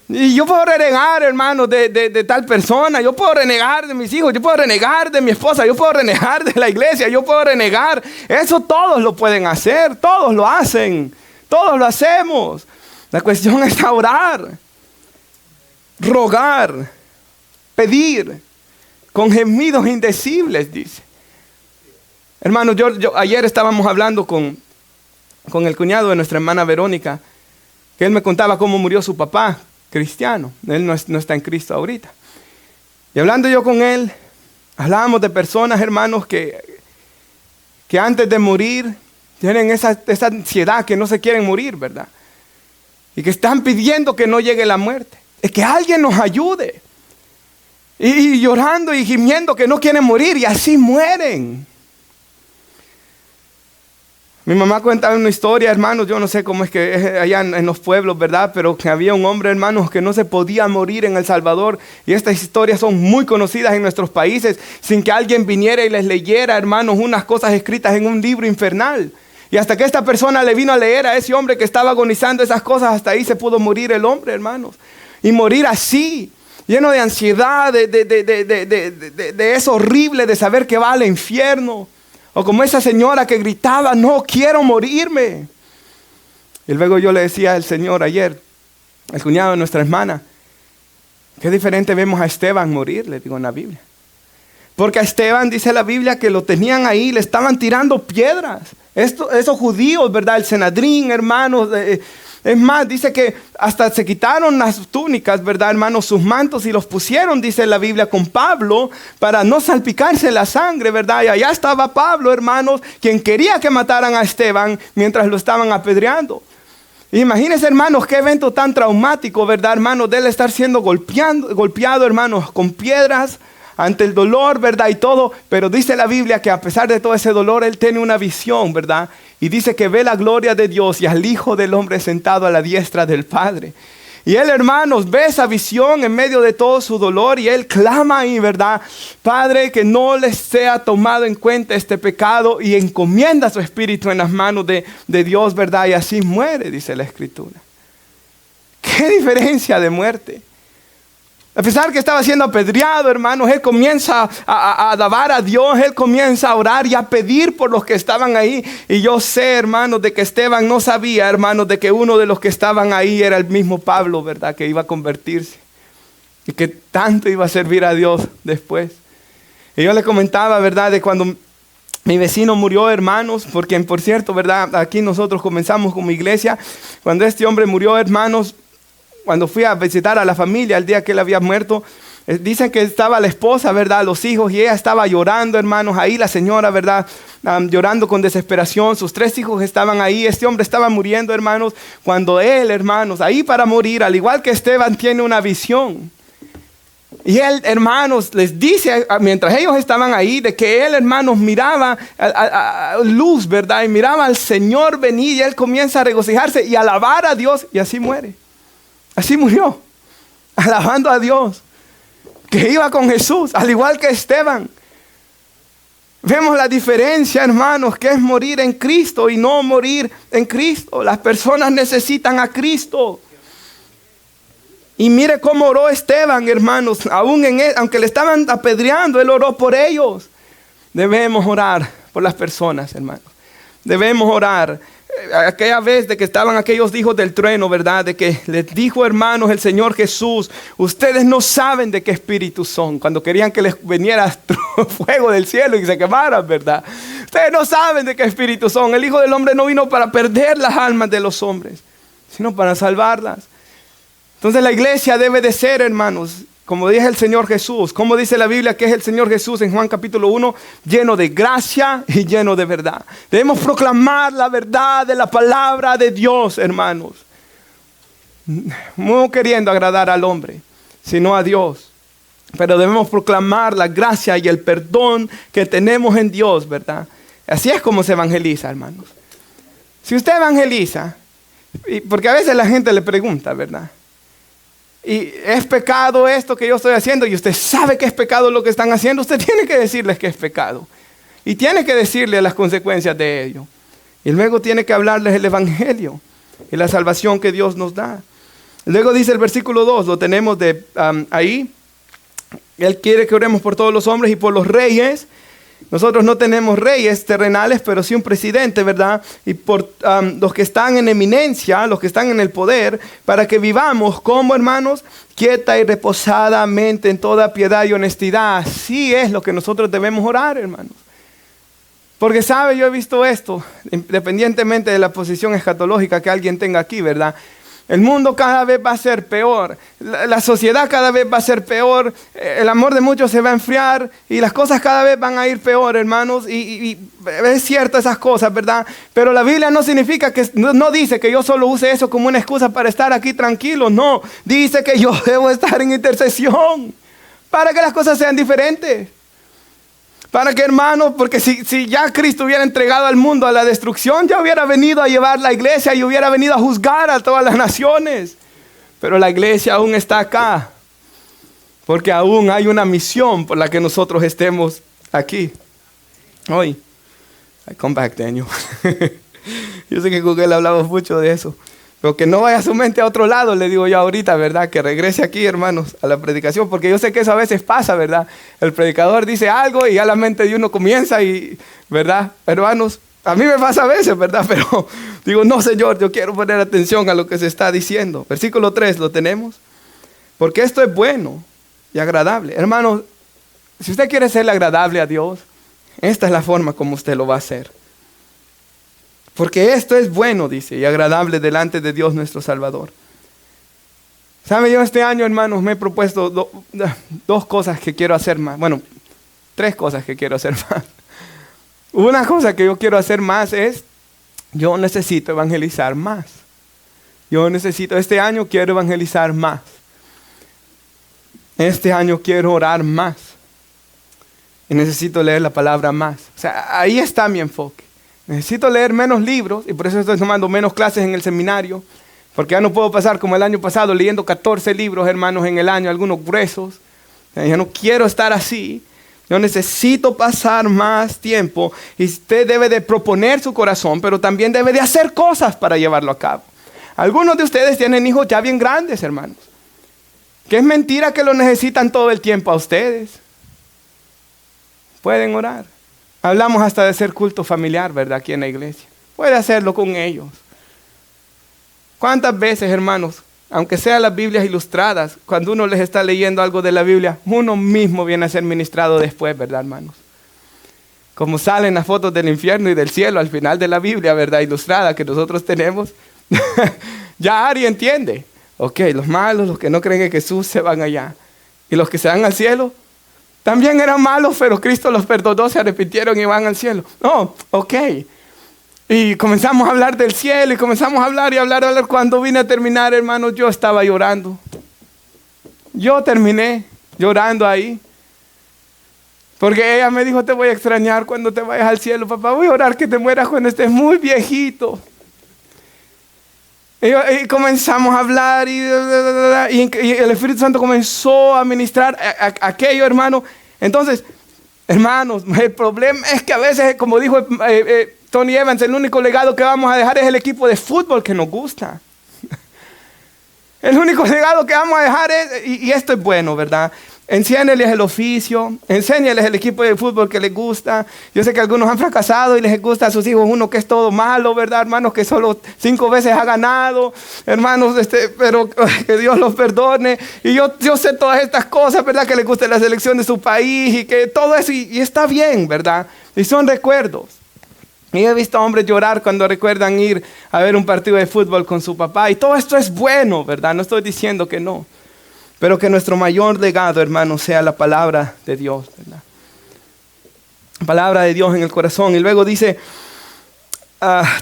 Y yo puedo renegar, hermanos, de tal persona, yo puedo renegar de mis hijos, yo puedo renegar de mi esposa, yo puedo renegar de la iglesia, yo puedo renegar. Eso todos lo pueden hacer, todos lo hacen, todos lo hacemos. La cuestión es orar, rogar, pedir, con gemidos indecibles, dice. Hermanos, yo ayer estábamos hablando con el cuñado de nuestra hermana Verónica, que él me contaba cómo murió su papá, cristiano. Él no está en Cristo ahorita. Y hablando yo con él, hablábamos de personas, hermanos, que antes de morir tienen esa ansiedad, que no se quieren morir, ¿verdad? Y que están pidiendo que no llegue la muerte. Es que alguien nos ayude. Y llorando y gimiendo que no quieren morir y así mueren. Mi mamá cuenta una historia, hermanos, yo no sé cómo es que es allá en los pueblos, ¿verdad? Pero que había un hombre, hermanos, que no se podía morir en El Salvador. Y estas historias son muy conocidas en nuestros países, sin que alguien viniera y les leyera, hermanos, unas cosas escritas en un libro infernal. Y hasta que esta persona le vino a leer a ese hombre que estaba agonizando esas cosas, hasta ahí se pudo morir el hombre, hermanos. Y morir así, lleno de ansiedad, de eso horrible de saber que va al infierno. O como esa señora que gritaba, no quiero morirme. Y luego yo le decía al Señor ayer, el cuñado de nuestra hermana, qué diferente vemos a Esteban morir, le digo en la Biblia. Porque a Esteban dice la Biblia que lo tenían ahí, le estaban tirando piedras. Esos judíos, ¿verdad? El Sanedrín, hermanos. Es más, dice que hasta se quitaron las túnicas, ¿verdad, hermanos? Sus mantos y los pusieron, dice la Biblia, con Pablo para no salpicarse la sangre, ¿verdad? Y allá estaba Pablo, hermanos, quien quería que mataran a Esteban mientras lo estaban apedreando. Imagínense, hermanos, qué evento tan traumático, ¿verdad, hermanos? De él estar siendo golpeado, hermanos, con piedras ante el dolor, ¿verdad? Y todo, pero dice la Biblia que a pesar de todo ese dolor, él tiene una visión, ¿verdad? Y dice que ve la gloria de Dios y al Hijo del Hombre sentado a la diestra del Padre. Y él, hermanos, ve esa visión en medio de todo su dolor y él clama ahí, ¿verdad? Padre, que no les sea tomado en cuenta este pecado, y encomienda su espíritu en las manos de Dios, ¿verdad? Y así muere, dice la Escritura. ¿Qué diferencia de muerte? A pesar que estaba siendo apedreado, hermanos, él comienza a alabar a Dios, él comienza a orar y a pedir por los que estaban ahí. Y yo sé, hermanos, de que Esteban no sabía, hermanos, de que uno de los que estaban ahí era el mismo Pablo, ¿verdad? Que iba a convertirse y que tanto iba a servir a Dios después. Y yo le comentaba, ¿verdad?, de cuando mi vecino murió, hermanos, porque por cierto, ¿verdad?, aquí nosotros comenzamos como iglesia. Cuando este hombre murió, hermanos, cuando fui a visitar a la familia el día que él había muerto, dicen que estaba la esposa, ¿verdad?, los hijos, y ella estaba llorando, hermanos, ahí la señora, ¿verdad?, llorando con desesperación. Sus 3 hijos estaban ahí. Este hombre estaba muriendo, hermanos, cuando él, hermanos, ahí para morir, al igual que Esteban, tiene una visión. Y él, hermanos, les dice, mientras ellos estaban ahí, de que él, hermanos, miraba a luz, ¿verdad?, y miraba al Señor venir, y él comienza a regocijarse y alabar a Dios, y así muere. Así murió, alabando a Dios, que iba con Jesús, al igual que Esteban. Vemos la diferencia, hermanos, que es morir en Cristo y no morir en Cristo. Las personas necesitan a Cristo. Y mire cómo oró Esteban, hermanos, aunque le estaban apedreando, él oró por ellos. Debemos orar por las personas, hermanos. Debemos orar. Aquella vez de que estaban aquellos hijos del trueno, ¿verdad?, de que les dijo, hermanos, el Señor Jesús: ustedes no saben de qué espíritu son. Cuando querían que les viniera fuego del cielo y se quemaran, ¿verdad? Ustedes no saben de qué espíritu son. El Hijo del Hombre no vino para perder las almas de los hombres, sino para salvarlas. Entonces la iglesia debe de ser, hermanos, como dice el Señor Jesús, como dice la Biblia que es el Señor Jesús en Juan capítulo 1, lleno de gracia y lleno de verdad. Debemos proclamar la verdad de la palabra de Dios, hermanos. No queriendo agradar al hombre, sino a Dios. Pero debemos proclamar la gracia y el perdón que tenemos en Dios, ¿verdad? Así es como se evangeliza, hermanos. Si usted evangeliza, porque a veces la gente le pregunta, ¿verdad?, y es pecado esto que yo estoy haciendo, y usted sabe que es pecado lo que están haciendo, usted tiene que decirles que es pecado. Y tiene que decirles las consecuencias de ello. Y luego tiene que hablarles el evangelio y la salvación que Dios nos da. Luego dice el versículo 2, lo tenemos ahí. Él quiere que oremos por todos los hombres y por los reyes. Nosotros no tenemos reyes terrenales, pero sí un presidente, ¿verdad? Y por los que están en eminencia, los que están en el poder, para que vivamos como hermanos, quieta y reposadamente en toda piedad y honestidad. Así es lo que nosotros debemos orar, hermanos. Porque sabe, yo he visto esto, independientemente de la posición escatológica que alguien tenga aquí, ¿verdad? El mundo cada vez va a ser peor, la sociedad cada vez va a ser peor, el amor de muchos se va a enfriar y las cosas cada vez van a ir peor, hermanos, y es cierto esas cosas, ¿verdad? Pero la Biblia no significa que, no dice que yo solo use eso como una excusa para estar aquí tranquilo, no, dice que yo debo estar en intercesión para que las cosas sean diferentes. Para que, hermanos, porque si ya Cristo hubiera entregado al mundo a la destrucción, ya hubiera venido a llevar la iglesia y hubiera venido a juzgar a todas las naciones. Pero la iglesia aún está acá, porque aún hay una misión por la que nosotros estemos aquí. Hoy, I come back, Daniel. Yo sé que con él hablamos mucho de eso. Pero que no vaya su mente a otro lado, le digo yo ahorita, ¿verdad? Que regrese aquí, hermanos, a la predicación, porque yo sé que eso a veces pasa, ¿verdad? El predicador dice algo y ya la mente de uno comienza y, ¿verdad? Hermanos, a mí me pasa a veces, ¿verdad? Pero digo, no, Señor, yo quiero poner atención a lo que se está diciendo. Versículo 3, ¿lo tenemos? Porque esto es bueno y agradable. Hermanos, si usted quiere serle agradable a Dios, esta es la forma como usted lo va a hacer. Porque esto es bueno, dice, y agradable delante de Dios nuestro Salvador. ¿Sabe? Yo este año, hermanos, me he propuesto 2 cosas que quiero hacer más. Bueno, 3 cosas que quiero hacer más. Una cosa que yo quiero hacer más es, yo necesito evangelizar más. Este año quiero evangelizar más. Este año quiero orar más. Y necesito leer la palabra más. O sea, ahí está mi enfoque. Necesito leer menos libros y por eso estoy tomando menos clases en el seminario, porque ya no puedo pasar como el año pasado leyendo 14 libros, hermanos, en el año, algunos gruesos. Ya no quiero estar así. Yo necesito pasar más tiempo y usted debe de proponer su corazón, pero también debe de hacer cosas para llevarlo a cabo. Algunos de ustedes tienen hijos ya bien grandes, hermanos, que es mentira que lo necesitan todo el tiempo a ustedes. Pueden orar. Hablamos hasta de hacer culto familiar, ¿verdad? Aquí en la iglesia. Puede hacerlo con ellos. ¿Cuántas veces, hermanos, aunque sean las Biblias ilustradas, cuando uno les está leyendo algo de la Biblia, uno mismo viene a ser ministrado después, ¿verdad, hermanos? Como salen las fotos del infierno y del cielo al final de la Biblia, ¿verdad? Ilustrada que nosotros tenemos. Ya Ari entiende. Ok, los malos, los que no creen en Jesús se van allá. Y los que se van al cielo, también eran malos, pero Cristo los perdonó, se arrepintieron y van al cielo. No, ok. Y comenzamos a hablar del cielo y comenzamos a hablar y hablar. Cuando vine a terminar, hermanos, yo estaba llorando. Yo terminé llorando ahí. Porque ella me dijo, te voy a extrañar cuando te vayas al cielo, papá. Voy a orar que te mueras cuando estés muy viejito. Y comenzamos a hablar y el Espíritu Santo comenzó a ministrar aquello, hermano. Entonces, hermanos, el problema es que a veces, como dijo Tony Evans, el único legado que vamos a dejar es el equipo de fútbol que nos gusta. El único legado que vamos a dejar es, y esto es bueno, ¿verdad? Enséñales el oficio, enséñales el equipo de fútbol que les gusta. Yo sé que algunos han fracasado y les gusta a sus hijos uno que es todo malo, ¿verdad, hermanos? Que solo 5 veces ha ganado, hermanos, pero que Dios los perdone. Y yo sé todas estas cosas, ¿verdad? Que les gusta la selección de su país y que todo eso, y está bien, ¿verdad? Y son recuerdos. Y he visto a hombres llorar cuando recuerdan ir a ver un partido de fútbol con su papá. Y todo esto es bueno, ¿verdad? No estoy diciendo que no. Pero que nuestro mayor legado, hermanos, sea la palabra de Dios, ¿verdad? La palabra de Dios en el corazón. Y luego dice,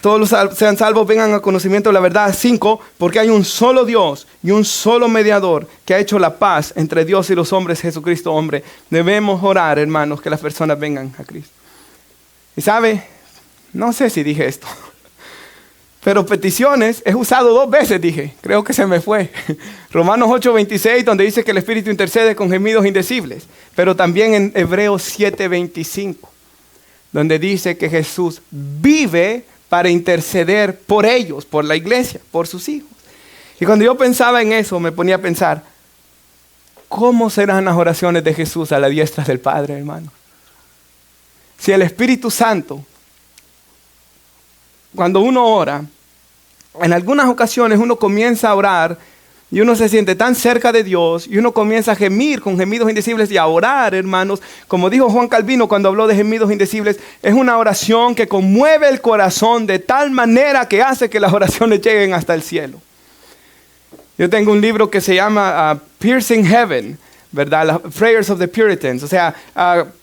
todos los sean salvos, vengan al conocimiento de la verdad. 5, porque hay un solo Dios y un solo mediador que ha hecho la paz entre Dios y los hombres, Jesucristo hombre. Debemos orar, hermanos, que las personas vengan a Cristo. Y sabe, no sé si dije esto. Pero peticiones, he usado 2 veces, dije. Creo que se me fue. Romanos 8:26, donde dice que el Espíritu intercede con gemidos indecibles. Pero también en Hebreos 7:25, donde dice que Jesús vive para interceder por ellos, por la iglesia, por sus hijos. Y cuando yo pensaba en eso, me ponía a pensar, ¿cómo serán las oraciones de Jesús a la diestra del Padre, hermano? Si el Espíritu Santo, cuando uno ora, en algunas ocasiones uno comienza a orar y uno se siente tan cerca de Dios y uno comienza a gemir con gemidos indecibles y a orar, hermanos. Como dijo Juan Calvino cuando habló de gemidos indecibles, es una oración que conmueve el corazón de tal manera que hace que las oraciones lleguen hasta el cielo. Yo tengo un libro que se llama Piercing Heaven, ¿verdad? Las Prayers of the Puritans. O sea,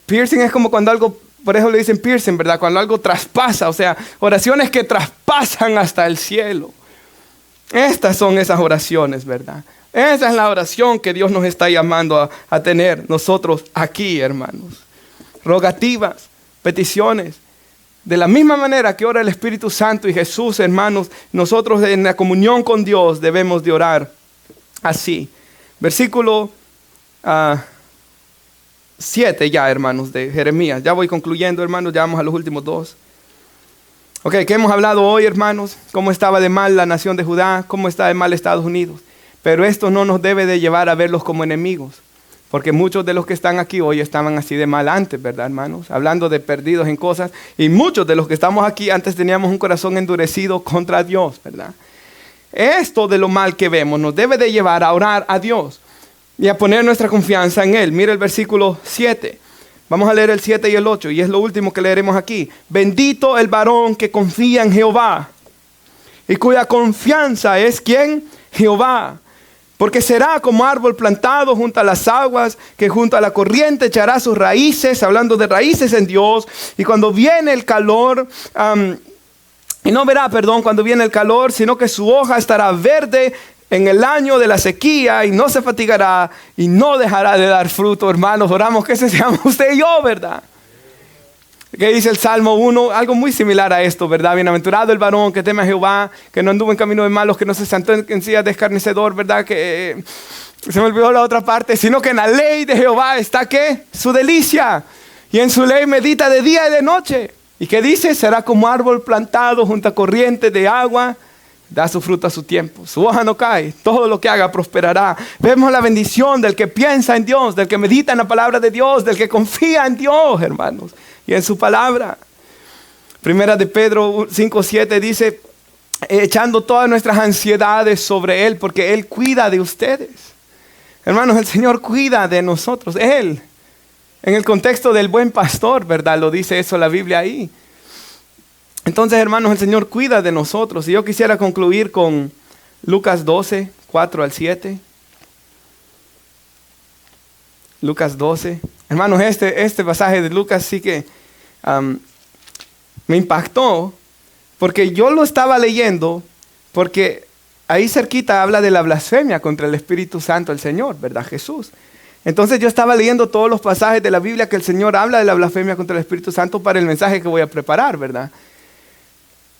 piercing es como cuando algo, por eso le dicen piercing, ¿verdad? Cuando algo traspasa, o sea, oraciones que traspasan hasta el cielo. Estas son esas oraciones, ¿verdad? Esa es la oración que Dios nos está llamando a tener nosotros aquí, hermanos. Rogativas, peticiones. De la misma manera que ora el Espíritu Santo y Jesús, hermanos, nosotros en la comunión con Dios debemos de orar así. Versículo 7 ya, hermanos, de Jeremías. Ya voy concluyendo, hermanos, ya vamos a los últimos 2. Ok, ¿qué hemos hablado hoy, hermanos? ¿Cómo estaba de mal la nación de Judá? ¿Cómo está de mal Estados Unidos? Pero esto no nos debe de llevar a verlos como enemigos. Porque muchos de los que están aquí hoy estaban así de mal antes, ¿verdad, hermanos? Hablando de perdidos en cosas. Y muchos de los que estamos aquí antes teníamos un corazón endurecido contra Dios, ¿verdad? Esto de lo mal que vemos nos debe de llevar a orar a Dios y a poner nuestra confianza en Él. Mira el versículo 7. Vamos a leer el 7 y el 8 y es lo último que leeremos aquí. Bendito el varón que confía en Jehová y cuya confianza es ¿quién? Jehová. Porque será como árbol plantado junto a las aguas, que junto a la corriente echará sus raíces, hablando de raíces en Dios. Y cuando viene el calor, y no verá, cuando viene el calor, sino que su hoja estará verde en el año de la sequía y no se fatigará y no dejará de dar fruto. Hermanos, oramos que ese seamos usted y yo, ¿verdad? ¿Qué dice el Salmo 1? Algo muy similar a esto, ¿verdad? Bienaventurado el varón que teme a Jehová, que no anduvo en camino de malos, que no se sentó en silla de escarnecedor, ¿verdad? Que se me olvidó la otra parte, sino que en la ley de Jehová está, ¿qué? Su delicia. Y en su ley medita de día y de noche. ¿Y qué dice? Será como árbol plantado junto a corriente de agua, da su fruto a su tiempo. Su hoja no cae, todo lo que haga prosperará. Vemos la bendición del que piensa en Dios, del que medita en la palabra de Dios, del que confía en Dios, hermanos, y en su palabra. Primera de Pedro 5:7 dice, echando todas nuestras ansiedades sobre Él, porque Él cuida de ustedes. Hermanos, el Señor cuida de nosotros. Él, en el contexto del buen pastor, ¿verdad? Lo dice eso la Biblia ahí. Entonces, hermanos, el Señor cuida de nosotros. Y yo quisiera concluir con Lucas 12, 4 al 7. Lucas 12. Hermanos, este pasaje de Lucas sí que me impactó, porque yo lo estaba leyendo, porque ahí cerquita habla de la blasfemia contra el Espíritu Santo, el Señor, ¿verdad? Jesús. Entonces yo estaba leyendo todos los pasajes de la Biblia que el Señor habla de la blasfemia contra el Espíritu Santo para el mensaje que voy a preparar, ¿verdad?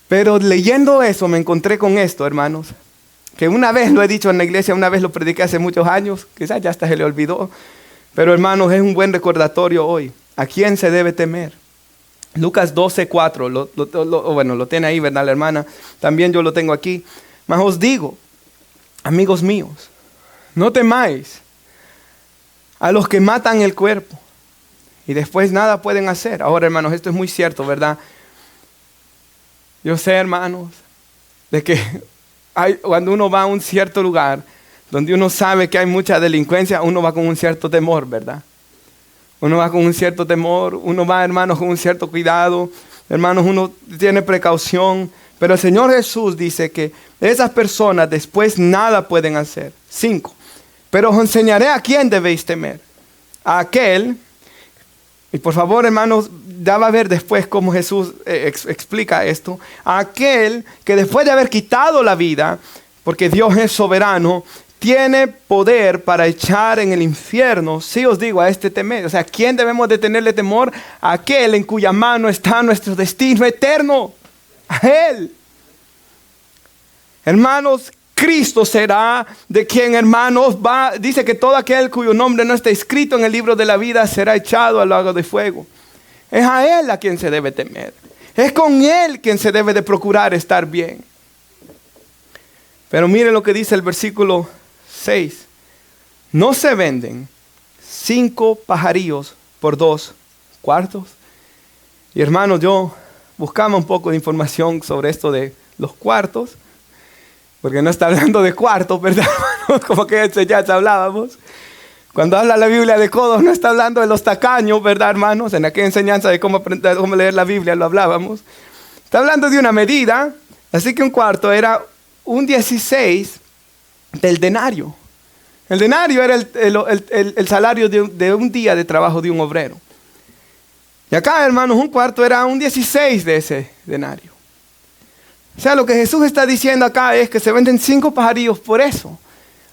Pero leyendo eso me encontré con esto, hermanos, que una vez lo he dicho en la iglesia, una vez lo prediqué hace muchos años, quizás ya hasta se le olvidó, pero hermanos, es un buen recordatorio hoy. ¿A quién se debe temer? Lucas 12, 4, bueno, lo tiene ahí, ¿verdad, la hermana? También yo lo tengo aquí. Mas os digo, amigos míos, no temáis a los que matan el cuerpo y después nada pueden hacer. Ahora, hermanos, esto es muy cierto, ¿verdad? Yo sé, hermanos, de que cuando uno va a un cierto lugar donde uno sabe que hay mucha delincuencia, uno va con un cierto temor, ¿verdad? Uno va con un cierto temor, uno va, hermanos, con un cierto cuidado. Hermanos, uno tiene precaución. Pero el Señor Jesús dice que esas personas después nada pueden hacer. 5. Pero os enseñaré a quién debéis temer. A aquel, y por favor, hermanos, ya va a ver después cómo Jesús explica esto. A aquel que después de haber quitado la vida, porque Dios es soberano, tiene poder para echar en el infierno. Sí os digo, a este temer. O sea, ¿a quién debemos de tenerle temor? A aquel en cuya mano está nuestro destino eterno. A Él. Hermanos, Cristo será de quien, hermanos, dice que todo aquel cuyo nombre no está escrito en el libro de la vida será echado al lago de fuego. Es a Él a quien se debe temer. Es con Él quien se debe de procurar estar bien. Pero miren lo que dice el versículo 6. ¿No se venden 5 pajarillos por 2 cuartos? Y hermanos, yo buscaba un poco de información sobre esto de los cuartos, porque no está hablando de cuartos, ¿verdad, hermanos? Como que ya hablábamos. Cuando habla la Biblia de codos, no está hablando de los tacaños, ¿verdad, hermanos? En aquella enseñanza de cómo leer la Biblia lo hablábamos. Está hablando de una medida, así que un cuarto era un 16 del denario. El denario era el salario de un día de trabajo de un obrero. Y acá, hermanos, un cuarto era un 16 de ese denario. O sea, lo que Jesús está diciendo acá es que se venden 5 pajarillos por eso.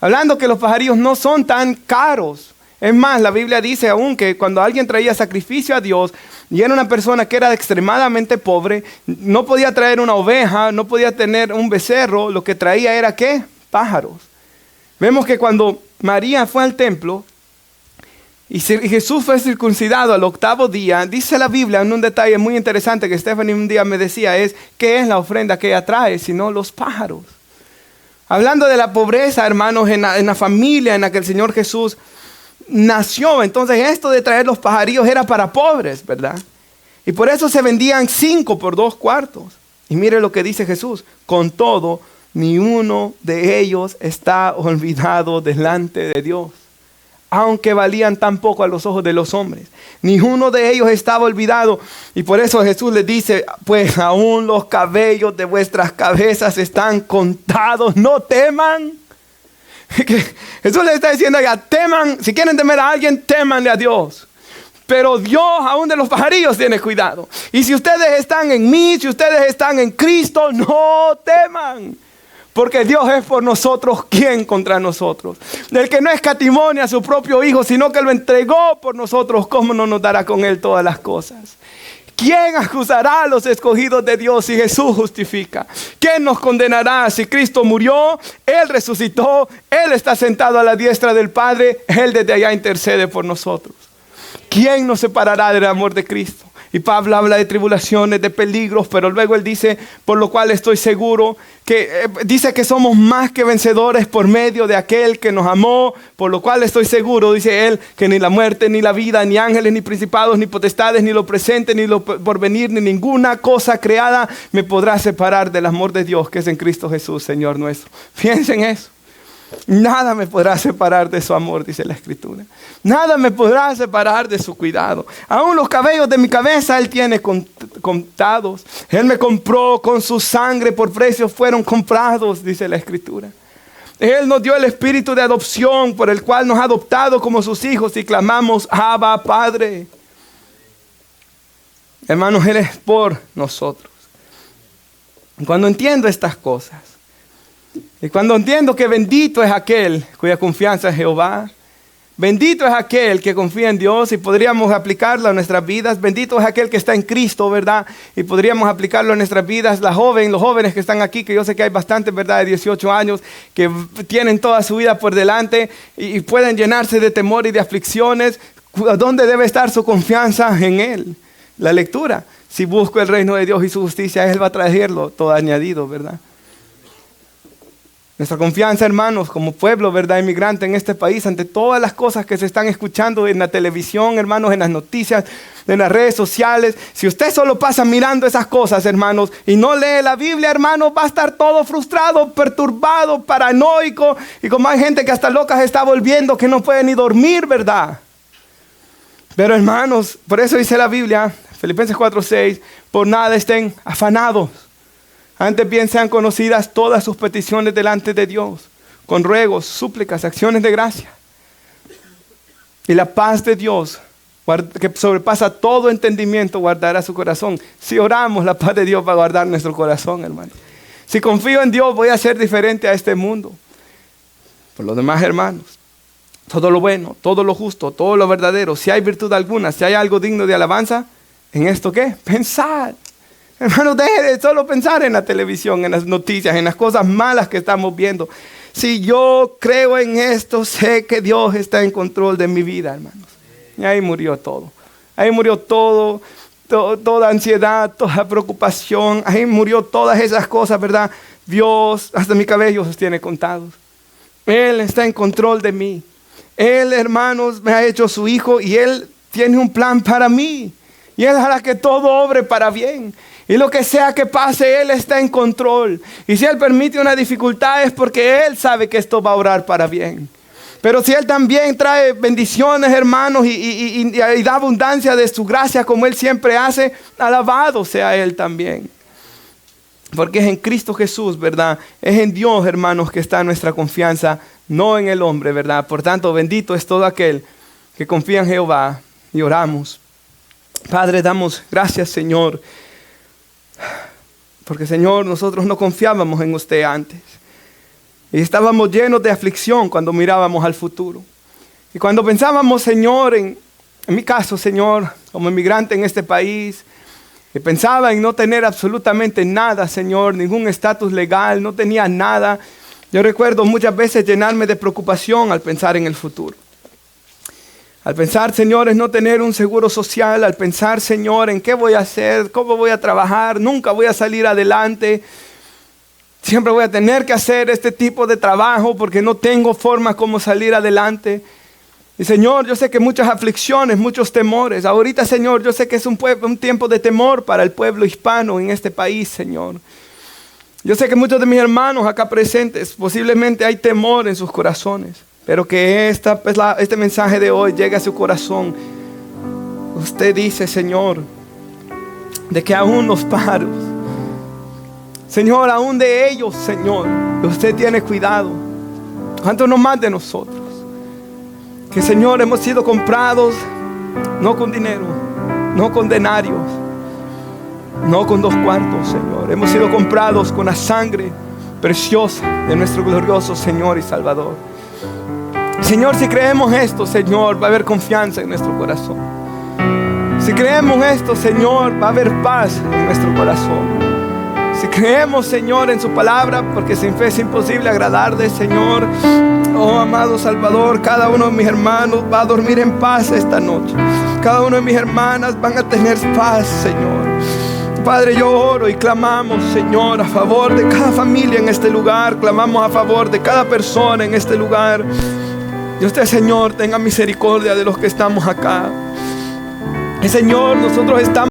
Hablando que los pajarillos no son tan caros. Es más, la Biblia dice aún que cuando alguien traía sacrificio a Dios y era una persona que era extremadamente pobre, no podía traer una oveja, no podía tener un becerro, lo que traía era ¿qué? Pájaros. Vemos que cuando María fue al templo y Jesús fue circuncidado al 8º día, dice la Biblia en un detalle muy interesante que Stephanie un día me decía, es ¿qué es la ofrenda que ella trae? Sino los pájaros. Hablando de la pobreza, hermanos, en la familia en la que el Señor Jesús nació. Entonces esto de traer los pajarillos era para pobres, ¿verdad? Y por eso se vendían 5 por 2 cuartos. Y mire lo que dice Jesús. Con todo, ni uno de ellos está olvidado delante de Dios, aunque valían tan poco a los ojos de los hombres. Ni uno de ellos estaba olvidado. Y por eso Jesús les dice, pues aún los cabellos de vuestras cabezas están contados. No teman. Jesús les está diciendo, ya teman. Si quieren temer a alguien, témanle a Dios. Pero Dios aún de los pajarillos tiene cuidado. Y si ustedes están en mí, si ustedes están en Cristo, no teman. Porque Dios es por nosotros, ¿quién contra nosotros? El que no escatimó a su propio Hijo, sino que lo entregó por nosotros, ¿cómo no nos dará con Él todas las cosas? ¿Quién acusará a los escogidos de Dios si Jesús justifica? ¿Quién nos condenará si Cristo murió? Él resucitó, Él está sentado a la diestra del Padre, Él desde allá intercede por nosotros. ¿Quién nos separará del amor de Cristo? Y Pablo habla de tribulaciones, de peligros, pero luego él dice, por lo cual estoy seguro, que dice que somos más que vencedores por medio de aquel que nos amó, por lo cual estoy seguro, dice él, que ni la muerte, ni la vida, ni ángeles, ni principados, ni potestades, ni lo presente, ni lo porvenir, ni ninguna cosa creada me podrá separar del amor de Dios que es en Cristo Jesús, Señor nuestro. Piensen en eso. Nada me podrá separar de su amor, dice la Escritura. Nada me podrá separar de su cuidado. Aún los cabellos de mi cabeza Él tiene contados. Él me compró con su sangre, por precio fueron comprados, dice la Escritura. Él nos dio el espíritu de adopción, por el cual nos ha adoptado como sus hijos y clamamos, Abba, Padre. Hermanos, Él es por nosotros. Cuando entiendo estas cosas, y cuando entiendo que bendito es aquel cuya confianza es Jehová, bendito es aquel que confía en Dios y podríamos aplicarlo a nuestras vidas, bendito es aquel que está en Cristo, ¿verdad? Y podríamos aplicarlo a nuestras vidas. Los jóvenes que están aquí, que yo sé que hay bastantes, ¿verdad? De 18 años, que tienen toda su vida por delante y pueden llenarse de temor y de aflicciones. ¿Dónde debe estar su confianza? En Él. La lectura. Si busco el reino de Dios y su justicia, Él va a traerlo todo añadido, ¿verdad? Nuestra confianza, hermanos, como pueblo, ¿verdad? Inmigrante en este país, ante todas las cosas que se están escuchando en la televisión, hermanos, en las noticias, en las redes sociales. Si usted solo pasa mirando esas cosas, hermanos, y no lee la Biblia, hermanos, va a estar todo frustrado, perturbado, paranoico. Y como hay gente que hasta loca se está volviendo, que no puede ni dormir, ¿verdad? Pero, hermanos, por eso dice la Biblia, Filipenses 4:6, por nada estén afanados. Antes bien sean conocidas todas sus peticiones delante de Dios, con ruegos, súplicas, acciones de gracia. Y la paz de Dios, que sobrepasa todo entendimiento, guardará su corazón. Si oramos, la paz de Dios va a guardar nuestro corazón, hermano. Si confío en Dios, voy a ser diferente a este mundo. Por lo demás, hermanos, todo lo bueno, todo lo justo, todo lo verdadero, si hay virtud alguna, si hay algo digno de alabanza, ¿en esto qué? Pensad. Hermano, deje de solo pensar en la televisión, en las noticias, en las cosas malas que estamos viendo. Si yo creo en esto, sé que Dios está en control de mi vida, hermanos. Y ahí murió todo. Ahí murió todo, toda ansiedad, toda preocupación. Ahí murió todas esas cosas, ¿verdad? Dios, hasta mi cabello los tiene contados. Él está en control de mí. Él, hermanos, me ha hecho su hijo y Él tiene un plan para mí. Y Él hará que todo obre para bien. Y lo que sea que pase, Él está en control. Y si Él permite una dificultad es porque Él sabe que esto va a obrar para bien. Pero si Él también trae bendiciones, hermanos, y da abundancia de su gracia como Él siempre hace, alabado sea Él también. Porque es en Cristo Jesús, ¿verdad? Es en Dios, hermanos, que está nuestra confianza, no en el hombre, ¿verdad? Por tanto, bendito es todo aquel que confía en Jehová. Y oramos. Padre, damos gracias, Señor. Porque, Señor, nosotros no confiábamos en usted antes. Y estábamos llenos de aflicción cuando mirábamos al futuro. Y cuando pensábamos, Señor, en mi caso, Señor, como inmigrante en este país, que pensaba en no tener absolutamente nada, Señor, ningún estatus legal, no tenía nada. Yo recuerdo muchas veces llenarme de preocupación al pensar en el futuro. Al pensar, Señor, en no tener un seguro social, al pensar, Señor, en qué voy a hacer, cómo voy a trabajar, nunca voy a salir adelante. Siempre voy a tener que hacer este tipo de trabajo porque no tengo forma como salir adelante. Y, Señor, yo sé que muchas aflicciones, muchos temores. Ahorita, Señor, yo sé que es un tiempo de temor para el pueblo hispano en este país, Señor. Yo sé que muchos de mis hermanos acá presentes, posiblemente hay temor en sus corazones. Pero que este mensaje de hoy llegue a su corazón. Usted dice, Señor, de que aún los paros, Señor, aún de ellos, Señor, usted tiene cuidado. ¿Cuánto no más de nosotros? Que, Señor, hemos sido comprados no con dinero, no con denarios, no con 2 cuartos, Señor. Hemos sido comprados con la sangre preciosa de nuestro glorioso Señor y Salvador. Señor, si creemos esto, Señor, va a haber confianza en nuestro corazón. Si creemos esto, Señor, va a haber paz en nuestro corazón. Si creemos, Señor, en su palabra, porque sin fe es imposible agradarle, Señor. Oh, amado Salvador, cada uno de mis hermanos va a dormir en paz esta noche. Cada una de mis hermanas van a tener paz, Señor. Padre, yo oro y clamamos, Señor, a favor de cada familia en este lugar. Clamamos a favor de cada persona en este lugar. Y usted, Señor, tenga misericordia de los que estamos acá. Y Señor, nosotros estamos